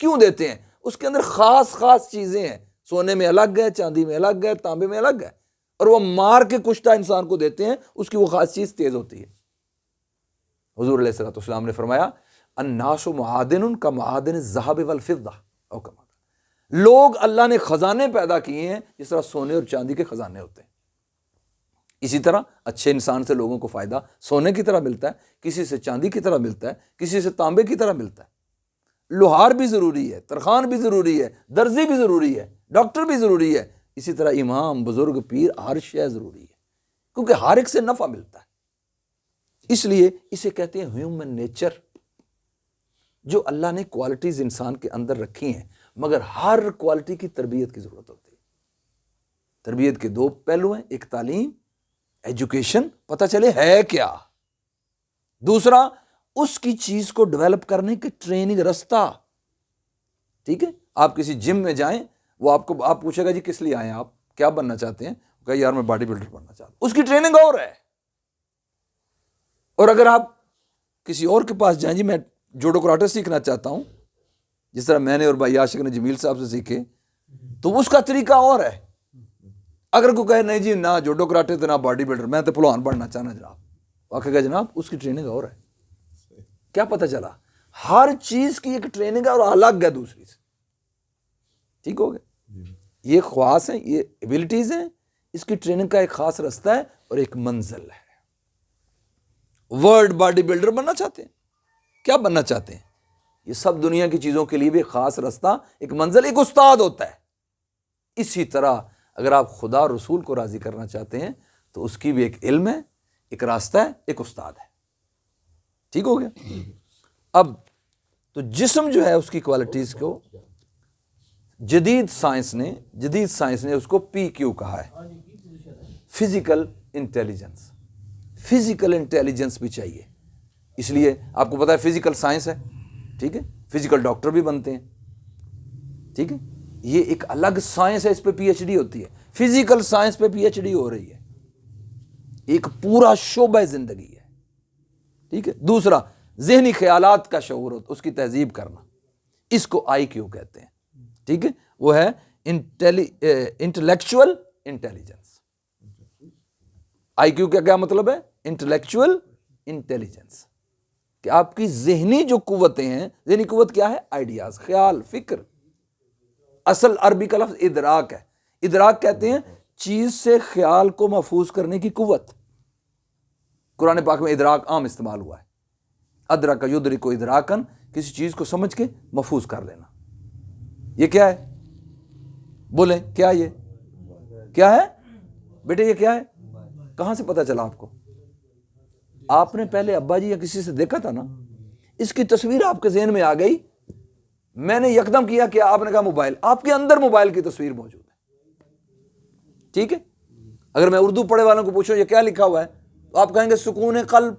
کیوں دیتے ہیں؟ اس کے اندر خاص چیزیں ہیں، سونے میں الگ ہے، چاندی میں الگ ہے، تانبے میں الگ ہے، اور وہ مار کے کشتہ انسان کو دیتے ہیں، اس کی وہ خاص چیز تیز ہوتی ہے۔ حضور علیہ الصلوۃ والسلام نے فرمایا الناس معادن کمعادن الذهب والفضہ، او کما، لوگ اللہ نے خزانے پیدا کیے ہیں جس طرح سونے اور چاندی کے خزانے ہوتے ہیں۔ اسی طرح اچھے انسان سے لوگوں کو فائدہ سونے کی طرح ملتا ہے، کسی سے چاندی کی طرح ملتا ہے، کسی سے تانبے کی طرح ملتا ہے۔ لوہار بھی ضروری ہے، ترخان بھی ضروری ہے، درزی بھی ضروری ہے، ڈاکٹر بھی ضروری ہے، اسی طرح امام، بزرگ، پیر، ہر شے ضروری ہے، کیونکہ ہر ایک سے نفع ملتا ہے۔ اس لیے اسے کہتے ہیں ہیومن نیچر، جو اللہ نے کوالٹیز انسان کے اندر رکھی ہیں، مگر ہر کوالٹی کی تربیت کی ضرورت ہوتی ہے۔ تربیت کے 2 پہلو ہیں، ایک تعلیم، ایجوکیشن، پتہ چلے ہے کیا، دوسرا اس کی چیز کو ڈیولپ کرنے کے ٹریننگ رستہ، ٹھیک ہے۔ آپ کسی جم میں جائیں، وہ آپ پوچھے گا جی کس لیے آئے ہیں، آپ کیا بننا چاہتے ہیں؟ کہ یار میں باڈی بلڈر بننا چاہتا ہوں، اس کی ٹریننگ اور ہے۔ اور اگر آپ کسی اور کے پاس جائیں، جی میں جوڈو کراٹے سیکھنا چاہتا ہوں، جس طرح میں نے اور بھائی عاشق نے جمیل صاحب سے سیکھے، تو اس کا طریقہ اور ہے۔ اگر کوئی کہے نہیں جی نہ جوڈو کراٹے تو نہ باڈی بلڈر، میں تو پہلوان بننا چاہنا جناب، واقعی کہ جناب اس کی ٹریننگ اور ہے۔ کیا پتہ چلا؟ ہر چیز کی ایک ٹریننگ ہے اور الگ ہے دوسری سے، ٹھیک ہو گیا۔ یہ خواص ہیں، یہ ایبلٹیز ہیں، اس کی ٹریننگ کا ایک خاص رستہ ہے اور ایک منزل ہے۔ ورلڈ باڈی بلڈر بننا چاہتے ہیں، کیا بننا چاہتے ہیں؟ یہ سب دنیا کی چیزوں کے لیے بھی ایک خاص رستہ، ایک منزل، ایک استاد ہوتا ہے۔ اسی طرح اگر آپ خدا اور رسول کو راضی کرنا چاہتے ہیں تو اس کی بھی ایک علم ہے، ایک راستہ ہے، ایک استاد ہے، ٹھیک ہو گیا۔ اب تو جسم جو ہے اس کی کوالٹیز کو جدید سائنس نے اس کو پی کیو کہا ہے، فزیکل انٹیلیجنس۔ فزیکل انٹیلیجنس بھی چاہیے، اس لیے آپ کو پتا ہے فزیکل سائنس ہے، ٹھیک ہے، فزیکل ڈاکٹر بھی بنتے ہیں، ٹھیک ہے، یہ ایک الگ سائنس ہے، اس پہ پی ایچ ڈی ہوتی ہے، فزیکل سائنس پہ پی ایچ ڈی ہو رہی ہے، ایک پورا شعبہ زندگی ہے، ٹھیک ہے۔ دوسرا ذہنی خیالات کا شعور ہوتا، اس کی تہذیب کرنا، اس کو آئی کیو کہتے ہیں، ٹھیک ہے، وہ ہے انٹلیکچوئل انٹیلیجنس۔ آئی کیو کا کیا مطلب ہے؟ انٹلیکچوئل انٹیلیجنس، کہ آپ کی ذہنی جو قوتیں ہیں، ذہنی قوت کیا ہے؟ آئیڈیاز، خیال، فکر۔ اصل عربی کا لفظ ادراک ہے، ادراک کہتے ہیں چیز سے خیال کو محفوظ کرنے کی قوت۔ قرآن پاک میں ادراک عام استعمال ہوا ہے، ادرک یدرک ادراکن، کسی چیز کو سمجھ کے محفوظ کر لینا۔ یہ کیا ہے؟ بولیں کیا؟ یہ کیا ہے بیٹے؟ یہ کیا ہے؟ کہاں سے پتا چلا آپ کو؟ آپ نے پہلے ابا جی یا کسی سے دیکھا تھا نا، اس کی تصویر آپ کے ذہن میں آ گئی، میں نے یکدم کیا کہ آپ نے کہا موبائل، آپ کے اندر موبائل کی تصویر موجود ہے، ٹھیک ہے۔ اگر میں اردو پڑھے والوں کو پوچھوں یہ کیا لکھا ہوا ہے تو آپ کہیں گے سکون قلب،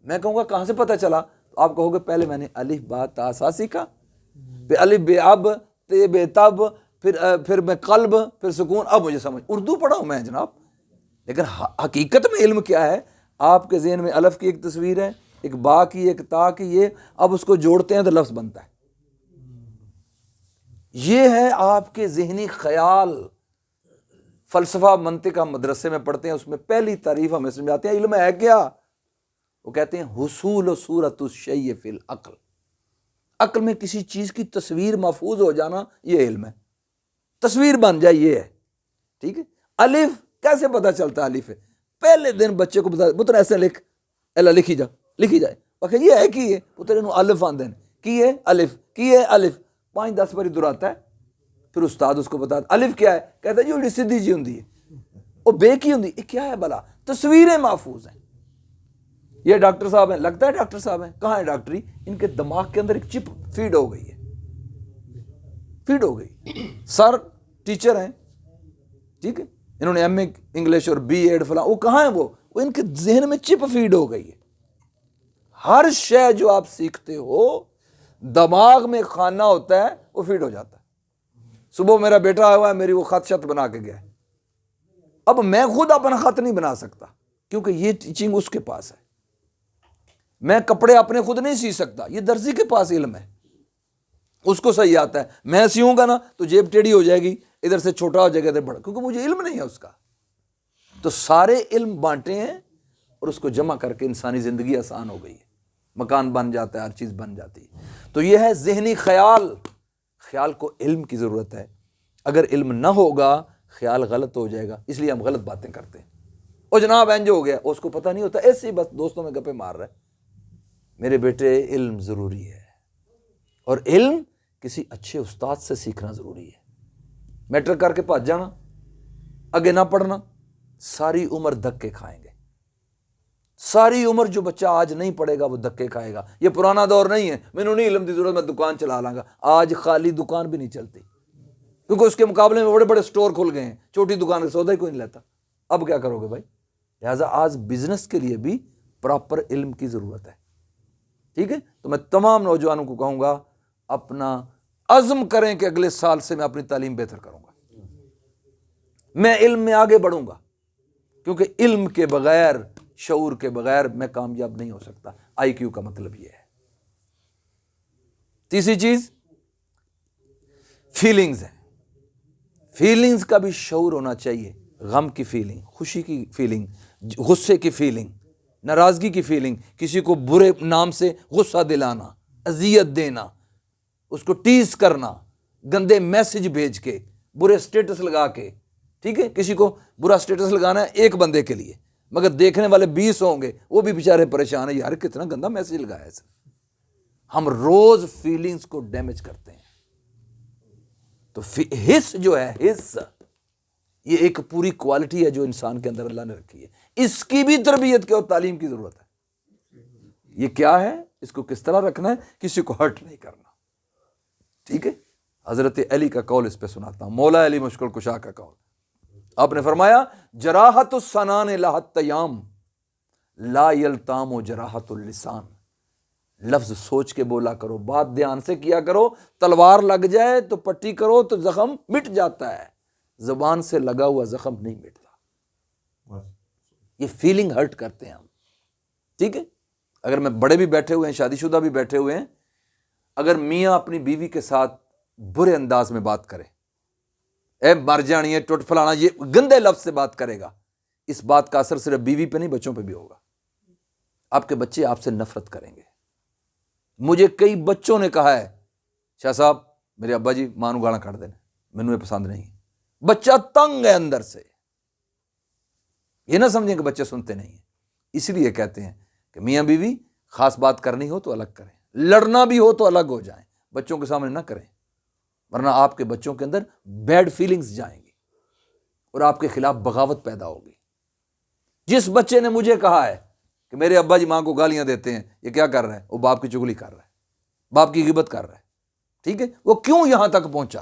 میں کہوں گا کہاں سے پتا چلا؟ تو آپ کہو گے پہلے میں نے الف با تا سا سیکھا، پھر الف بے اب تے بے تب، پھر میں قلب، پھر سکون، اب مجھے سمجھ، اردو پڑھا ہوں میں جناب، لیکن حقیقت میں علم کیا ہے؟ آپ کے ذہن میں الف کی ایک تصویر ہے، ایک با کی، ایک تا کی، یہ اب اس کو جوڑتے ہیں تو لفظ بنتا ہے، یہ ہے آپ کے ذہنی خیال. فلسفہ منطق ہم مدرسے میں پڑھتے ہیں، اس میں پہلی تعریف ہمیں سمجھاتے ہیں علم ہے کیا. وہ کہتے ہیں حصول صورت الشیء فی العقل. عقل میں کسی چیز کی تصویر محفوظ ہو جانا، یہ علم ہے. تصویر بن جائے، یہ ہے. ٹھیک ہے. الف کیسے پتہ چلتا ہے الف ہے؟ پہلے دن بچے کو بتا پتر ایسے لکھ، اللہ لکھی جائے. کہ یہ ہے کی ہے پتر انہوں الف آندے کی ہے الف کی ہے الف 5-10 باری دہراتا ہے. پھر استاد اس کو بتاتا الف کیا ہے، کہتا ہے جی سیدھی جی ہوں وہ بے کی ہوں. یہ کیا ہے بلا؟ تصویریں محفوظ ہیں. یہ ڈاکٹر صاحب ہیں، لگتا ہے ڈاکٹر صاحب ہیں. کہاں ہے ڈاکٹری؟ ان کے دماغ کے اندر ایک چپ فیڈ ہو گئی ہے، فیڈ ہو گئی. سر ٹیچر ہیں، ٹھیک ہے، انہوں نے ایم اے انگلش اور بی ایڈ فلاں، وہ کہاں ہے؟ وہ ان کے ذہن میں چپ فیڈ ہو گئی ہے. ہر شے جو آپ سیکھتے ہو دماغ میں خانہ ہوتا ہے، وہ فیڈ ہو جاتا ہے. صبح میرا بیٹا آیا ہوا ہے، میری وہ خط شت بنا کے گیا ہے. اب میں خود اپنا خط نہیں بنا سکتا کیونکہ یہ ٹیچنگ اس کے پاس ہے. میں کپڑے اپنے خود نہیں سی سکتا، یہ درزی کے پاس علم ہے، اس کو صحیح آتا ہے. میں سیوں گا نا تو جیب ٹیڑھی ہو جائے گی، ادھر سے چھوٹا ہو جائے گا ادھر بڑا، کیونکہ مجھے علم نہیں ہے اس کا. تو سارے علم بانٹے ہیں اور اس کو جمع کر کے انسانی زندگی آسان ہو گئی ہے. مکان بن جاتا ہے، ہر چیز بن جاتی ہے. تو یہ ہے ذہنی خیال. خیال کو علم کی ضرورت ہے. اگر علم نہ ہوگا خیال غلط ہو جائے گا، اس لیے ہم غلط باتیں کرتے ہیں. او جناب اینج ہو گیا، اس کو پتہ نہیں ہوتا، ایسے ہی بس دوستوں میں گپے مار رہا ہے. میرے بیٹے علم ضروری ہے، اور علم کسی اچھے استاد سے سیکھنا ضروری ہے. میٹرک کر کے بھج جانا، آگے نہ پڑھنا، ساری عمر دھکے کھائیں گے. ساری عمر جو بچہ آج نہیں پڑھے گا وہ دھکے کھائے گا. یہ پرانا دور نہیں ہے میں نے نہیں علم کی ضرورت، میں دکان چلا لاں گا. آج خالی دکان بھی نہیں چلتی کیونکہ اس کے مقابلے میں بڑے بڑے سٹور کھل گئے ہیں. چھوٹی دکان کا سودا ہی کوئی نہیں لیتا. اب کیا کرو گے بھائی؟ لہٰذا آج بزنس کے لیے بھی پراپر علم کی ضرورت ہے. ٹھیک ہے. تو میں تمام نوجوانوں کو کہوں گا اپنا عزم کریں کہ اگلے سال سے میں اپنی تعلیم بہتر کروں گا، میں علم میں آگے بڑھوں گا، کیونکہ علم کے بغیر، شعور کے بغیر میں کامیاب نہیں ہو سکتا. آئی کیو کا مطلب یہ ہے. تیسری چیز فیلنگز ہیں. فیلنگز کا بھی شعور ہونا چاہیے. غم کی فیلنگ، خوشی کی فیلنگ، غصے کی فیلنگ، ناراضگی کی فیلنگ، کسی کو برے نام سے غصہ دلانا، اذیت دینا، اس کو ٹیز کرنا، گندے میسج بھیج کے، برے سٹیٹس لگا کے. ٹھیک ہے. کسی کو برا سٹیٹس لگانا ہے ایک بندے کے لیے، مگر دیکھنے والے 20 ہوں گے، وہ بھی بیچارے پریشان ہیں، یار کتنا گندا میسج لگایا ہے. ہم روز فیلنگز کو ڈیمیج کرتے ہیں. تو حس جو ہے، حس یہ ایک پوری کوالٹی ہے جو انسان کے اندر اللہ نے رکھی ہے. اس کی بھی تربیت کی اور تعلیم کی ضرورت ہے. یہ کیا ہے، اس کو کس طرح رکھنا ہے، کسی کو ہرٹ نہیں کرنا. ٹھیک ہے. حضرت علی کا قول اس پہ سناتا ہوں، مولا علی مشکل کشا کا قول. آپ نے فرمایا جراحت السنان لہت تیام لا یلتام جراحت اللسان. لفظ سوچ کے بولا کرو، بات دھیان سے کیا کرو. تلوار لگ جائے تو پٹی کرو تو زخم مٹ جاتا ہے، زبان سے لگا ہوا زخم نہیں مٹتا. یہ فیلنگ ہرٹ کرتے ہیں ہم. ٹھیک ہے. اگر میں بڑے بھی بیٹھے ہوئے ہیں، شادی شدہ بھی بیٹھے ہوئے ہیں، اگر میاں اپنی بیوی کے ساتھ برے انداز میں بات کرے، اے مر جانی ہے ٹوٹ فلانا، یہ گندے لفظ سے بات کرے گا، اس بات کا اثر صرف بیوی پہ نہیں بچوں پہ بھی ہوگا. آپ کے بچے آپ سے نفرت کریں گے. مجھے کئی بچوں نے کہا ہے شاہ صاحب میرے ابا جی ماں نو گالاں کٹ دینے، مینوں یہ پسند نہیں. بچہ تنگ ہے اندر سے. یہ نہ سمجھیں کہ بچے سنتے نہیں ہیں. اس لیے کہتے ہیں کہ میاں بیوی خاص بات کرنی ہو تو الگ کریں، لڑنا بھی ہو تو الگ ہو جائیں، بچوں کے سامنے نہ کریں، ورنہ آپ کے بچوں کے اندر بیڈ فیلنگز جائیں گی اور آپ کے خلاف بغاوت پیدا ہوگی. جس بچے نے مجھے کہا ہے کہ میرے ابا جی ماں کو گالیاں دیتے ہیں، یہ کیا کر رہا ہے؟ وہ باپ کی چغلی کر رہا ہے، باپ کی غیبت کر رہا ہے. ٹھیک ہے. وہ کیوں یہاں تک پہنچا؟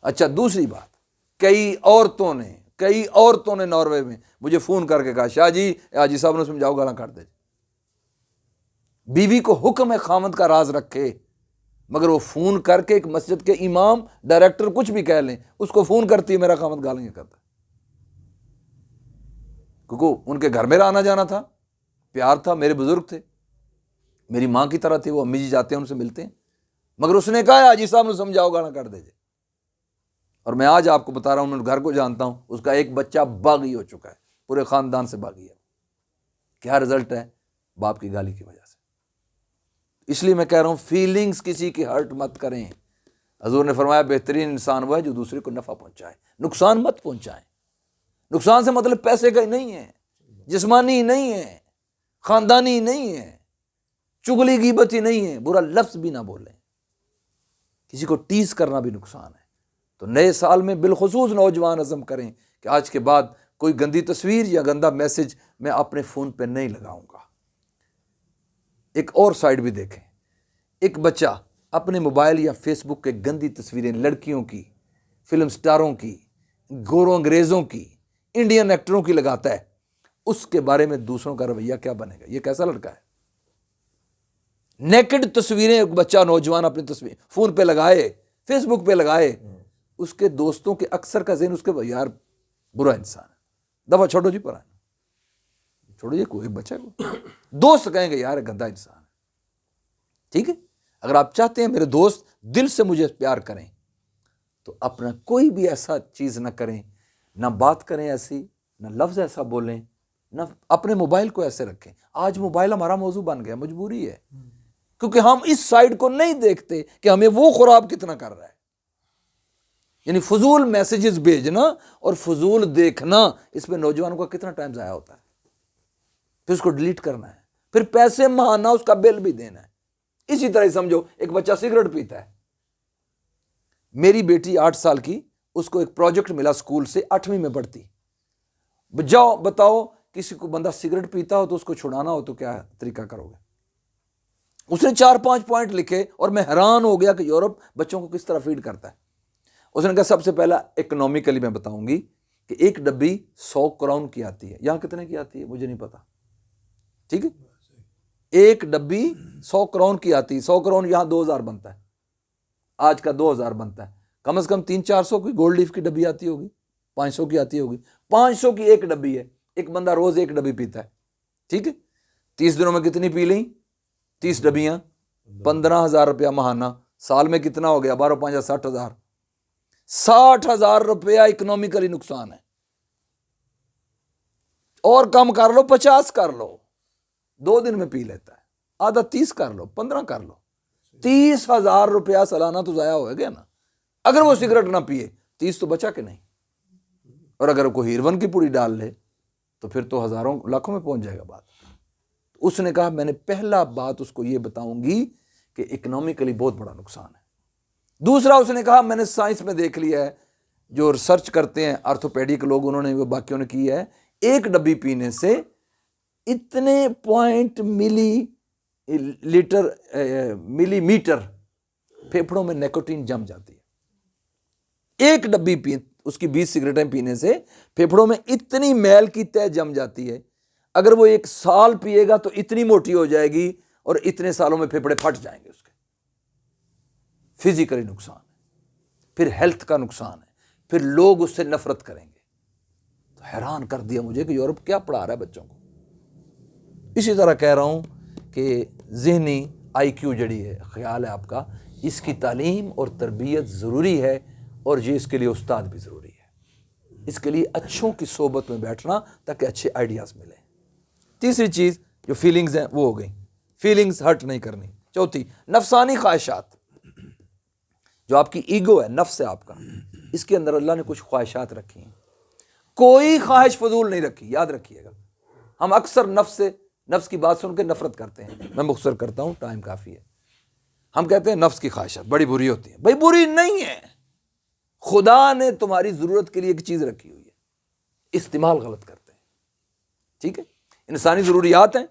اچھا دوسری بات، کئی عورتوں نے ناروے میں مجھے فون کر کے کہا شاہ جی حاجی صاحب نے سمجھاؤ گالاں کٹ دے. بیوی کو حکم ہے خامد کا راز رکھے، مگر وہ فون کر کے ایک مسجد کے امام ڈائریکٹر کچھ بھی کہہ لیں، اس کو فون کرتی ہے میرا خامد گالیاں کرتا ہے. کیونکہ ان کے گھر میرا آنا جانا تھا، پیار تھا، میرے بزرگ تھے، میری ماں کی طرح تھے، وہ امی جی جاتے ہیں ان سے ملتے ہیں. مگر اس نے کہا حاجی صاحب نے سمجھاؤ گانا کر دے جے. اور میں آج آپ کو بتا رہا ہوں، میں گھر کو جانتا ہوں، اس کا ایک بچہ باغی ہو چکا ہے، پورے خاندان سے باغی ہے. کیا رزلٹ ہے؟ باپ کی گالی کی وجہ سے. اس لیے میں کہہ رہا ہوں فیلنگز کسی کی ہرٹ مت کریں. حضور نے فرمایا بہترین انسان وہ ہے جو دوسرے کو نفع پہنچائے، نقصان مت پہنچائیں. نقصان سے مطلب پیسے کا ہی نہیں ہے، جسمانی نہیں ہے، خاندانی نہیں ہے، چغلی غیبت ہی نہیں ہے، برا لفظ بھی نہ بولیں، کسی کو ٹیز کرنا بھی نقصان ہے. تو نئے سال میں بالخصوص نوجوان عزم کریں کہ آج کے بعد کوئی گندی تصویر یا گندا میسج میں اپنے فون پہ نہیں لگاؤں گا. ایک اور سائڈ بھی دیکھیں، ایک بچہ اپنے موبائل یا فیس بک کے گندی تصویریں لڑکیوں کی، فلم سٹاروں کی، گوروں انگریزوں کی، انڈین ایکٹروں کی لگاتا ہے، اس کے بارے میں دوسروں کا رویہ کیا بنے گا؟ یہ کیسا لڑکا ہے؟ نیکڈ تصویریں ایک بچہ نوجوان اپنی تصویر فون پہ لگائے، فیس بک پہ لگائے، اس کے دوستوں کے اکثر کا ذہن اس کے یار برا انسان ہے، دفعہ چھوڑو جی پرا چھوڑو جی، کوئی بچہ کو دوست کہیں گے یار گندا انسان ہے. ٹھیک ہے، اگر آپ چاہتے ہیں میرے دوست دل سے مجھے پیار کریں تو اپنا کوئی بھی ایسا چیز نہ کریں، نہ بات کریں ایسی، نہ لفظ ایسا بولیں، نہ اپنے موبائل کو ایسے رکھیں. آج موبائل ہمارا موضوع بن گیا، مجبوری ہے، کیونکہ ہم اس سائڈ کو نہیں دیکھتے کہ ہمیں وہ خراب کتنا کر رہا ہے. یعنی فضول میسیجز بھیجنا اور فضول دیکھنا، اس پہ نوجوانوں کا کتنا ٹائم ضائع ہوتا ہے. پھر اس کو ڈیلیٹ کرنا ہے، پھر پیسے مہانا اس کا بل بھی دینا ہے. اسی طرح سمجھو ایک بچہ سگریٹ پیتا ہے. میری بیٹی 8 سال کی، اس کو ایک پروجیکٹ ملا اسکول سے، 8ویں میں پڑھتی. جاؤ بتاؤ کسی کو بندہ سگریٹ پیتا ہو تو اس کو چھڑانا ہو تو کیا طریقہ کرو گے؟ اس نے 4-5 پوائنٹ لکھے اور میں حیران ہو گیا کہ یورپ بچوں کو کس طرح فیڈ کرتا ہے. اس نے کہا سب سے پہلا اکنومیکلی میں بتاؤں گی کہ ایک ڈبی 100 کراؤن کی آتی ہے. یہاں کتنے کی آتی ہے مجھے نہیں پتا. ٹھیک ہے، ایک ڈبی 100 کراؤن کی آتی ہے. 100 کراؤن یہاں 2000 بنتا ہے، آج کا 2000 بنتا ہے. کم از کم 300-400 کی گولڈ لیف کی ڈبی آتی ہوگی، 500 کی آتی ہوگی. 500 کی ایک ڈبی ہے، ایک بندہ روز ایک ڈبی پیتا ہے. ٹھیک ہے، 30 دنوں میں کتنی پی لیں؟ 30 ڈبیاں، 15,000 روپیہ ماہانہ. سال میں کتنا ہو گیا؟ 12×5 = 60,000. 60,000 روپیہ اکنومیکلی نقصان ہے. اور کم کر لو، 50 کر لو، 2 دن میں پی لیتا ہے. آدھا 30 کر لو، 15 کر لو، 30,000 روپیہ سالانہ تو ضائع ہو گیا نا. اگر وہ سگریٹ نہ پیے 30 تو بچا کہ نہیں. اور اگر کوئی ہیروین کی پوڑی ڈال لے تو پھر تو ہزاروں لاکھوں میں پہنچ جائے گا بات. اس نے کہا میں نے پہلا بات اس کو یہ بتاؤں گی کہ اکنومیکلی بہت بڑا نقصان ہے. دوسرا اس نے کہا میں نے سائنس میں دیکھ لیا ہے، جو ریسرچ کرتے ہیں آرتھوپیڈک لوگ، انہوں نے وہ باقیوں نے کی ہے، ایک ڈبی پینے سے اتنے پوائنٹ ملی میٹر پھیپھڑوں میں نیکوٹین جم جاتی ہے. ایک ڈبی پی، اس کی 20 سگریٹیں پینے سے پھیپھڑوں میں اتنی میل کی تہ جم جاتی ہے. اگر وہ 1 سال پیے گا تو اتنی موٹی ہو جائے گی اور اتنے سالوں میں پھیپھڑے پھٹ جائیں گے. اس کے فزیکلی نقصان ہے، پھر ہیلتھ کا نقصان ہے، پھر لوگ اس سے نفرت کریں گے. تو حیران کر دیا مجھے کہ یورپ کیا پڑھا رہا ہے بچوں کو. اسی طرح کہہ رہا ہوں کہ ذہنی آئی کیو جڑی ہے، خیال ہے آپ کا، اس کی تعلیم اور تربیت ضروری ہے، اور یہ اس کے لیے استاد بھی ضروری ہے. اس کے لیے اچھوں کی صحبت میں بیٹھنا تاکہ اچھے آئیڈیاز ملیں. تیسری چیز جو فیلنگز ہیں وہ ہو گئی، فیلنگز ہرٹ نہیں کرنی. چوتھی نفسانی خواہشات، جو آپ کی ایگو ہے، نفس ہے آپ کا، اس کے اندر اللہ نے کچھ خواہشات رکھی ہیں. کوئی خواہش فضول نہیں رکھی، یاد رکھیے گا. ہم اکثر نفس کی بات سن کے نفرت کرتے ہیں. میں مختصر کرتا ہوں، ٹائم کافی ہے. ہم کہتے ہیں نفس کی خواہشات بڑی بری ہوتی ہیں. بھائی بری نہیں ہے، خدا نے تمہاری ضرورت کے لیے ایک چیز رکھی ہوئی ہے، استعمال غلط کرتے ہیں. ٹھیک ہے، انسانی ضروریات ہیں،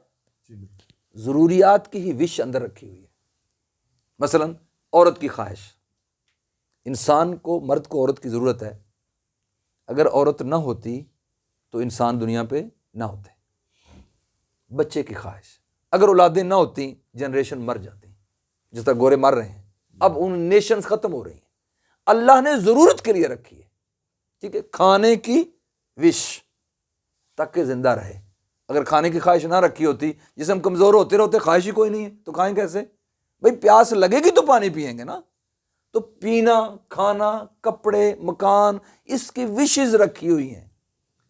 ضروریات کی ہی وش اندر رکھی ہوئی ہے. مثلا عورت کی خواہش، انسان کو، مرد کو عورت کی ضرورت ہے. اگر عورت نہ ہوتی تو انسان دنیا پہ نہ ہوتے. بچے کی خواہش، اگر اولادیں نہ ہوتی جنریشن مر جاتی، جس طرح گورے مر رہے ہیں. اب ان نیشنز ختم ہو رہی ہیں. اللہ نے ضرورت کے لیے رکھی ہے. ٹھیک ہے، کھانے کی وش تاکہ زندہ رہے. اگر کھانے کی خواہش نہ رکھی ہوتی، جسم کمزور ہوتے رہتے، خواہش ہی کوئی نہیں ہے تو کھائیں کیسے؟ بھائی پیاس لگے گی تو پانی پیئیں گے نا. تو پینا، کھانا، کپڑے، مکان، اس کی وشز رکھی ہوئی ہیں.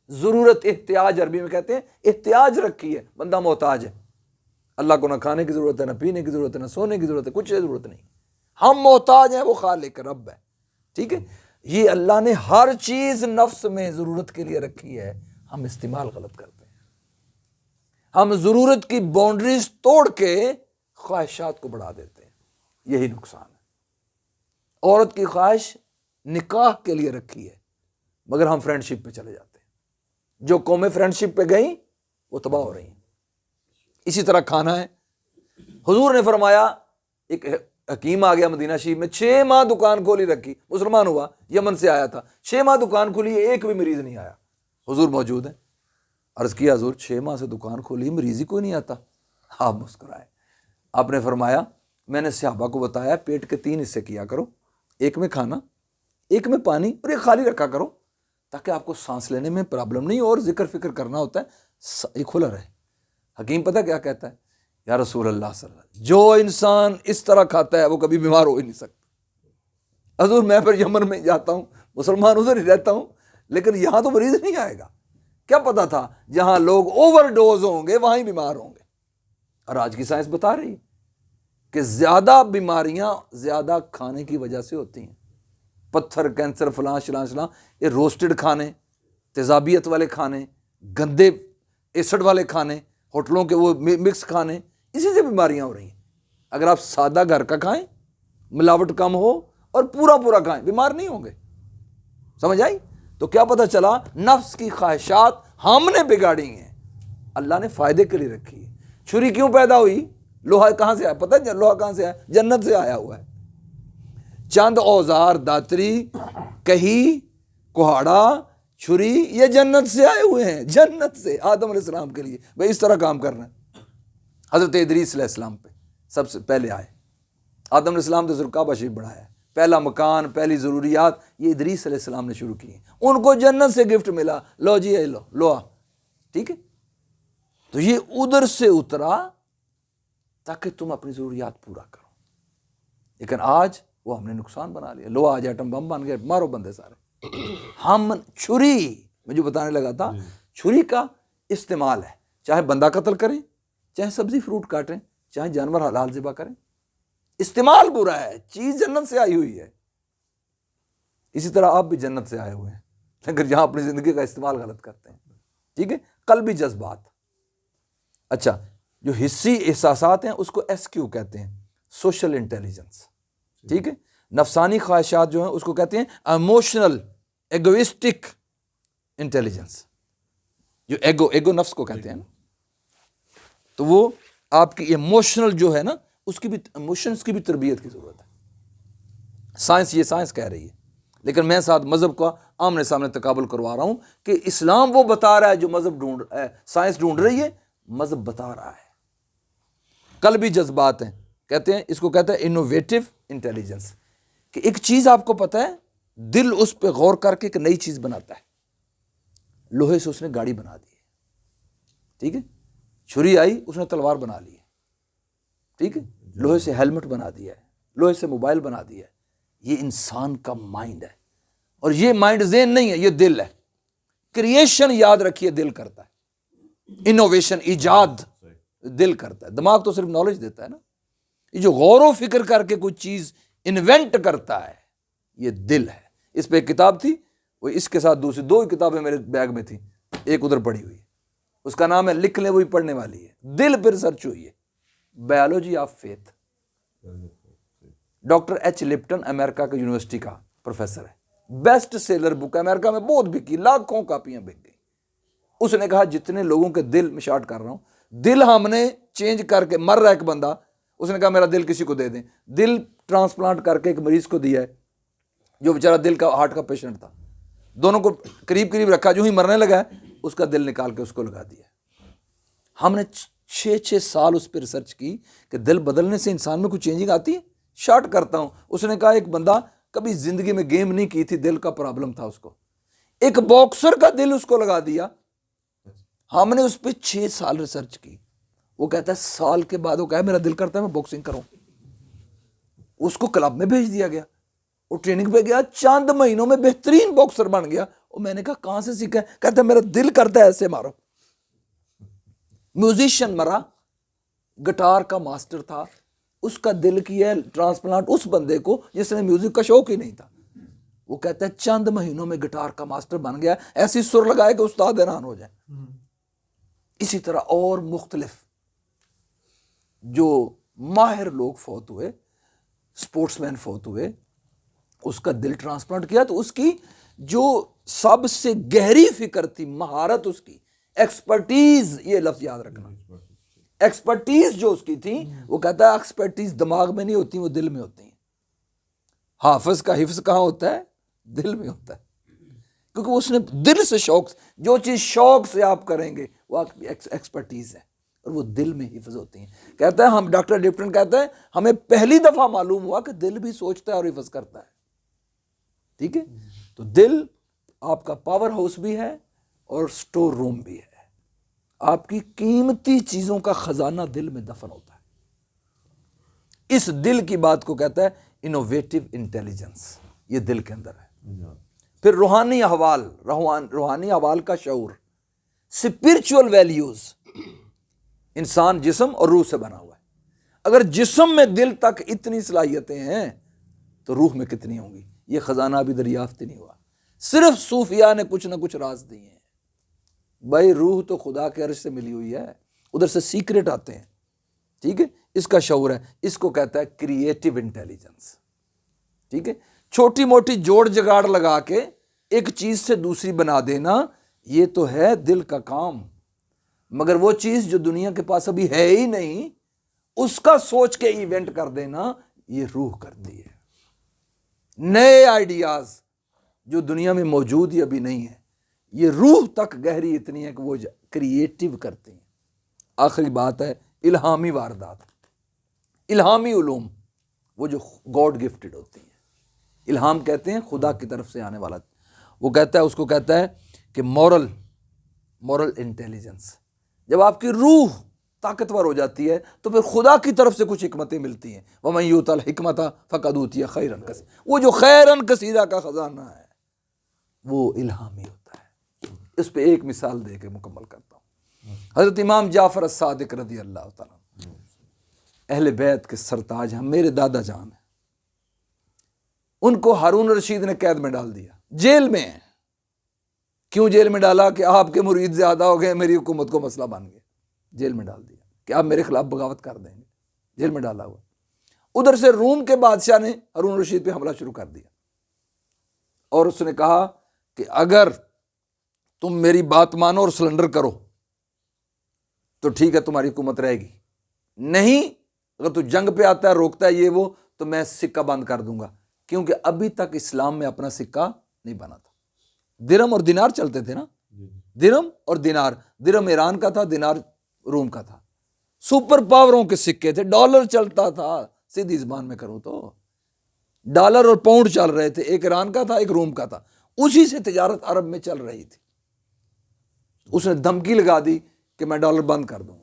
ضرورت احتیاج عربی میں کہتے ہیں، احتیاج رکھی ہے، بندہ محتاج ہے. اللہ کو نہ کھانے کی ضرورت ہے، نہ پینے کی ضرورت ہے، نہ سونے کی ضرورت ہے، کچھ ضرورت نہیں. ہم محتاج ہیں، وہ خالق رب ہے. ٹھیک ہے، یہ اللہ نے ہر چیز نفس میں ضرورت کے لیے رکھی ہے، ہم استعمال غلط کرتے ہیں. ہم ضرورت کی باؤنڈریز توڑ کے خواہشات کو بڑھا دیتے ہیں. یہی نقصان ہے. عورت کی خواہش نکاح کے لیے رکھی ہے، مگر ہم فرینڈ شپ پہ چلے جاتے ہیں. جو قومیں فرینڈ شپ پہ گئیں وہ تباہ ہو رہی ہیں. اسی طرح کھانا ہے. حضور نے فرمایا، ایک حکیم آ گیا مدینہ شریف میں، 6 ماہ دکان کھولی رکھی، مسلمان ہوا، یمن سے آیا تھا، 6 ماہ دکان کھولی، ایک بھی مریض نہیں آیا. حضور موجود ہیں. عرض کیا حضور 6 ماہ سے دکان کھولی، مریض ہی کوئی نہیں آتا. آپ مسکرائے. آپ نے فرمایا، میں نے صحابہ کو بتایا پیٹ کے 3 حصے کیا کرو، ایک میں کھانا، ایک میں پانی، اور ایک خالی رکھا کرو، تاکہ آپ کو سانس لینے میں پرابلم نہیں، اور ذکر فکر کرنا ہوتا ہے یہ کھلا رہے. حکیم پتہ کیا کہتا ہے؟ یا رسول اللہ صلی اللہ علیہ وسلم، جو انسان اس طرح کھاتا ہے وہ کبھی بیمار ہو ہی نہیں سکتا. حضور میں پھر یمن میں جاتا ہوں، مسلمان ادھر ہی رہتا ہوں، لیکن یہاں تو مریض نہیں آئے گا. کیا پتا تھا جہاں لوگ اوور ڈوز ہوں گے وہاں ہی بیمار ہوں گے. اور آج کی سائنس بتا رہی ہے کہ زیادہ بیماریاں زیادہ کھانے کی وجہ سے ہوتی ہیں. پتھر، کینسر، فلاں شلاں شلاں، یہ روسٹڈ کھانے، تیزابیت والے کھانے، گندے ایسڈ والے کھانے، ہوٹلوں کے وہ مکس کھانے، اسی سے بیماریاں ہو رہی ہیں. اگر آپ سادہ گھر کا کھائیں، ملاوٹ کم ہو اور پورا پورا کھائیں، بیمار نہیں ہوں گے. سمجھ آئی؟ تو کیا پتہ چلا، نفس کی خواہشات ہم نے بگاڑی ہیں، اللہ نے فائدے کے لیے رکھی ہے. چھری کیوں پیدا ہوئی؟ لوہا کہاں سے آیا؟ پتہ ہے لوہا کہاں سے آیا؟ جنت سے آیا ہوا ہے. چند اوزار، داتری، کہی، کوہاڑا، چھری، یہ جنت سے آئے ہوئے ہیں، جنت سے آدم علیہ السلام کے لیے. بھئی اس طرح کام کرنا ہے. حضرت ادریس علیہ السلام پہ سب سے پہلے آئے. آدم علیہ السلام تو کعبہ شریف بنایا ہے، پہلا مکان، پہلی ضروریات یہ ادریس علیہ السلام نے شروع کی ہیں. ان کو جنت سے گفٹ ملا، لو جی لو لوہا. ٹھیک ہے، تو یہ ادھر سے اترا تاکہ تم اپنی ضروریات پورا کرو. لیکن آج وہ ہم نے نقصان بنا لیا. لوہا آج ایٹم بم بن گئے، مارو بندے سارے. ہم چھری میں جو بتانے لگا تھا، چھری کا استعمال ہے، چاہے بندہ قتل کریں، چاہے سبزی فروٹ کاٹیں، چاہے جانور حلال ذبح کریں. استعمال برا ہے، چیز جنت سے آئی ہوئی ہے. اسی طرح آپ بھی جنت سے آئے ہوئے ہیں، لیکن جہاں اپنی زندگی کا استعمال غلط کرتے ہیں. ٹھیک ہے، قلبی جذبات. اچھا، جو حسی احساسات ہیں اس کو ایس کیو کہتے ہیں، سوشل انٹیلیجنس. ٹھیک ہے، نفسانی خواہشات جو ہیں اس کو کہتے ہیں ایموشنل ایگوئسٹک انٹیلیجنس. جو ایگو نفس کو کہتے ہیں نا، تو وہ آپ کی ایموشنل جو ہے نا، اس کی بھی ایموشنز کی بھی تربیت کی ضرورت ہے. سائنس کہہ رہی ہے، لیکن میں ساتھ مذہب کا آمنے سامنے تقابل کروا رہا ہوں کہ اسلام وہ بتا رہا ہے جو مذہب سائنس ڈھونڈ رہی ہے، مذہب بتا رہا ہے. قلبی جذبات ہیں، کہتے ہیں اس کو کہتے ہیں انوویٹو انٹیلیجنس، کہ ایک چیز آپ کو پتہ ہے، دل اس پہ غور کر کے ایک نئی چیز بناتا ہے. لوہے سے اس نے گاڑی بنا دی ہے. ٹھیک ہے، چھری آئی اس نے تلوار بنا لی ہے. ٹھیک ہے، لوہے سے ہیلمٹ بنا دیا ہے، لوہے سے موبائل بنا دیا ہے. یہ انسان کا مائنڈ ہے، اور یہ مائنڈ ذہن نہیں ہے، یہ دل ہے. کریشن یاد رکھیے دل کرتا ہے، انوویشن ایجاد دل کرتا ہے. دماغ تو صرف نالج دیتا ہے نا. یہ جو غور و فکر کر کے کوئی چیز انوینٹ کرتا ہے یہ دل ہے. اس پہ ایک کتاب تھی، وہ اس کے ساتھ دوسری 2 کتابیں میرے بیگ میں تھیں، ایک ادھر پڑی ہوئی ہے، اس کا نام ہے لکھ لیں وہی پڑھنے والی ہے، دل پر ریسرچ ہوئی ہے، biology of faith. Doctor H Lipton امریکہ کا یونیورسٹی کا پروفیسر ہے. بیسٹ سیلر بک امریکہ میں بہت بکی، لاکھوں کاپیاں بک گئی. اس نے کہا جتنے لوگوں کے دل میں شارٹ کر رہا ہوں، دل ہم نے چینج کر کے، مر رہا ہے ایک بندہ، اس نے کہا میرا دل کسی کو دے دیں. دل ٹرانسپلانٹ کر کے ایک مریض کو دیا ہے جو بیچارہ دل کا ہارٹ کا پیشنٹ تھا. دونوں کو قریب رکھا، جو ہی مرنے لگا ہے اس کا دل نکال کے اس کو لگا دیا. ہم نے 6 سال اس پہ ریسرچ کی کہ دل بدلنے سے انسان میں کوئی چینجنگ آتی ہے. شارٹ کرتا ہوں. اس نے کہا ایک بندہ کبھی زندگی میں گیم نہیں کی تھی، دل کا پرابلم تھا اس کو، ایک باکسر کا دل اس کو لگا دیا. ہم نے اس پہ 6 سال ریسرچ کی. وہ کہتا ہے سال کے بعد وہ کہا میرا دل کرتا ہے میں باکسنگ کروں. اس کو کلب میں بھیج دیا گیا، وہ ٹریننگ پہ گیا، چند مہینوں میں بہترین باکسر بن گیا. اور میں نے کہا کہاں سے سیکھا ہے؟ کہتا ہے میرا دل کرتا ہے ایسے مارو. میوزیشین مرا، گٹار کا ماسٹر تھا، اس کا دل کیا ہے ٹرانسپلانٹ اس بندے کو جس نے میوزک کا شوق ہی نہیں تھا. وہ کہتا ہے چند مہینوں میں گٹار کا ماسٹر بن گیا، ایسی سر لگائے کہ استاد حیران ہو جائے. اسی طرح اور مختلف جو ماہر لوگ فوت ہوئے، سپورٹس مین فوت ہوئے، اس کا دل ٹرانسپلانٹ کیا تو اس کی جو سب سے گہری فکر تھی، مہارت اس کی، ایکسپرٹیز، یہ لفظ یاد رکھنا، ایکسپرٹیز جو اس کی تھی، وہ کہتا ہے ایکسپرٹیز دماغ میں نہیں ہوتی، وہ دل میں ہوتی ہیں. حافظ کا حفظ کہاں ہوتا ہے؟ دل میں ہوتا ہے، کیونکہ اس نے دل سے شوق، جو چیز شوق سے آپ کریں گے وہ آپ کی ایکسپرٹیز ہے، اور وہ دل میں حفظ ہوتی ہیں. کہتا ہے ہم ڈاکٹر ڈپٹن کہتا ہے ہمیں پہلی دفعہ معلوم ہوا کہ دل بھی سوچتا ہے اور حفظ کرتا ہے. ٹھیک ہے، تو دل آپ کا پاور ہاؤس بھی ہے اور سٹور روم بھی ہے. آپ کی قیمتی چیزوں کا خزانہ دل میں دفن ہوتا ہے. اس دل کی بات کو کہتا ہے انوویٹو انٹیلیجنس، یہ دل کے اندر ہے. پھر روحانی احوال، روحانی احوال کا شعور، اسپرچول ویلیوز. انسان جسم اور روح سے بنا ہوا ہے. اگر جسم میں دل تک اتنی صلاحیتیں ہیں تو روح میں کتنی ہوں گی؟ یہ خزانہ ابھی دریافت نہیں ہوا. صرف صوفیاء نے کچھ نہ کچھ راز دیے ہیں. بھائی روح تو خدا کے عرش سے ملی ہوئی ہے، ادھر سے سیکرٹ آتے ہیں. ٹھیک ہے، اس کا شعور ہے، اس کو کہتا ہے کریٹو انٹیلیجنس. ٹھیک ہے، چھوٹی موٹی جوڑ جگاڑ لگا کے ایک چیز سے دوسری بنا دینا، یہ تو ہے دل کا کام. مگر وہ چیز جو دنیا کے پاس ابھی ہے ہی نہیں، اس کا سوچ کے ایونٹ کر دینا، یہ روح کرتی ہے. نئے آئیڈیاز جو دنیا میں موجود ہی ابھی نہیں ہے، یہ روح تک گہری اتنی ہے کہ وہ کریٹو کرتے ہیں. آخری بات ہے الہامی واردات، الہامی علوم، وہ جو گاڈ گفٹڈ ہوتی ہیں. الہام کہتے ہیں خدا کی طرف سے آنے والا. وہ کہتا ہے، اس کو کہتا ہے کہ مورل انٹیلیجنس. جب آپ کی روح طاقتور ہو جاتی ہے تو پھر خدا کی طرف سے کچھ حکمتیں ملتی ہیں. وَمَن یُؤْتَ الْحِکْمَةَ فَقَدْ أُوتِیَ خَیْرًا کَثِیرًا. وہ جو خیرن کثیرہ کا خزانہ ہے وہ الہامی ہوتا ہے. اس پہ ایک مثال دے کے مکمل کرتا ہوں. حضرت امام جعفر الصادق رضی اللہ تعالیٰ اہل بیت کے سرتاج ہیں، میرے دادا جان ہیں. ان کو ہارون رشید نے قید میں ڈال دیا، جیل میں ہیں. کیوں جیل میں ڈالا؟ کہ آپ کے مرید زیادہ ہو گئے، میری حکومت کو مسئلہ بن گیا. جیل میں ڈال دیا کہ آپ میرے خلاف بغاوت کر دیں گے. جیل میں ڈالا ہوا. ادھر سے روم کے بادشاہ نے ہارون رشید پہ حملہ شروع کر دیا، اور اس نے کہا کہ اگر تم میری بات مانو اور سلنڈر کرو تو ٹھیک ہے، تمہاری حکومت رہے گی. نہیں، اگر تو جنگ پہ آتا ہے، روکتا ہے یہ وہ، تو میں سکہ بند کر دوں گا. کیونکہ ابھی تک اسلام میں اپنا سکہ نہیں بنا تھا. درہم اور دینار چلتے تھے نا، درہم اور دینار. درہم ایران کا تھا، دینار روم کا تھا. سپر پاوروں کے سکے تھے. ڈالر چلتا تھا، سیدھی زبان میں کروں تو ڈالر اور پاؤنڈ چل رہے تھے. ایک ایران کا تھا، ایک روم کا تھا. اسی سے تجارت عرب میں چل رہی تھی. اس نے دھمکی لگا دی کہ میں ڈالر بند کر دوں گا.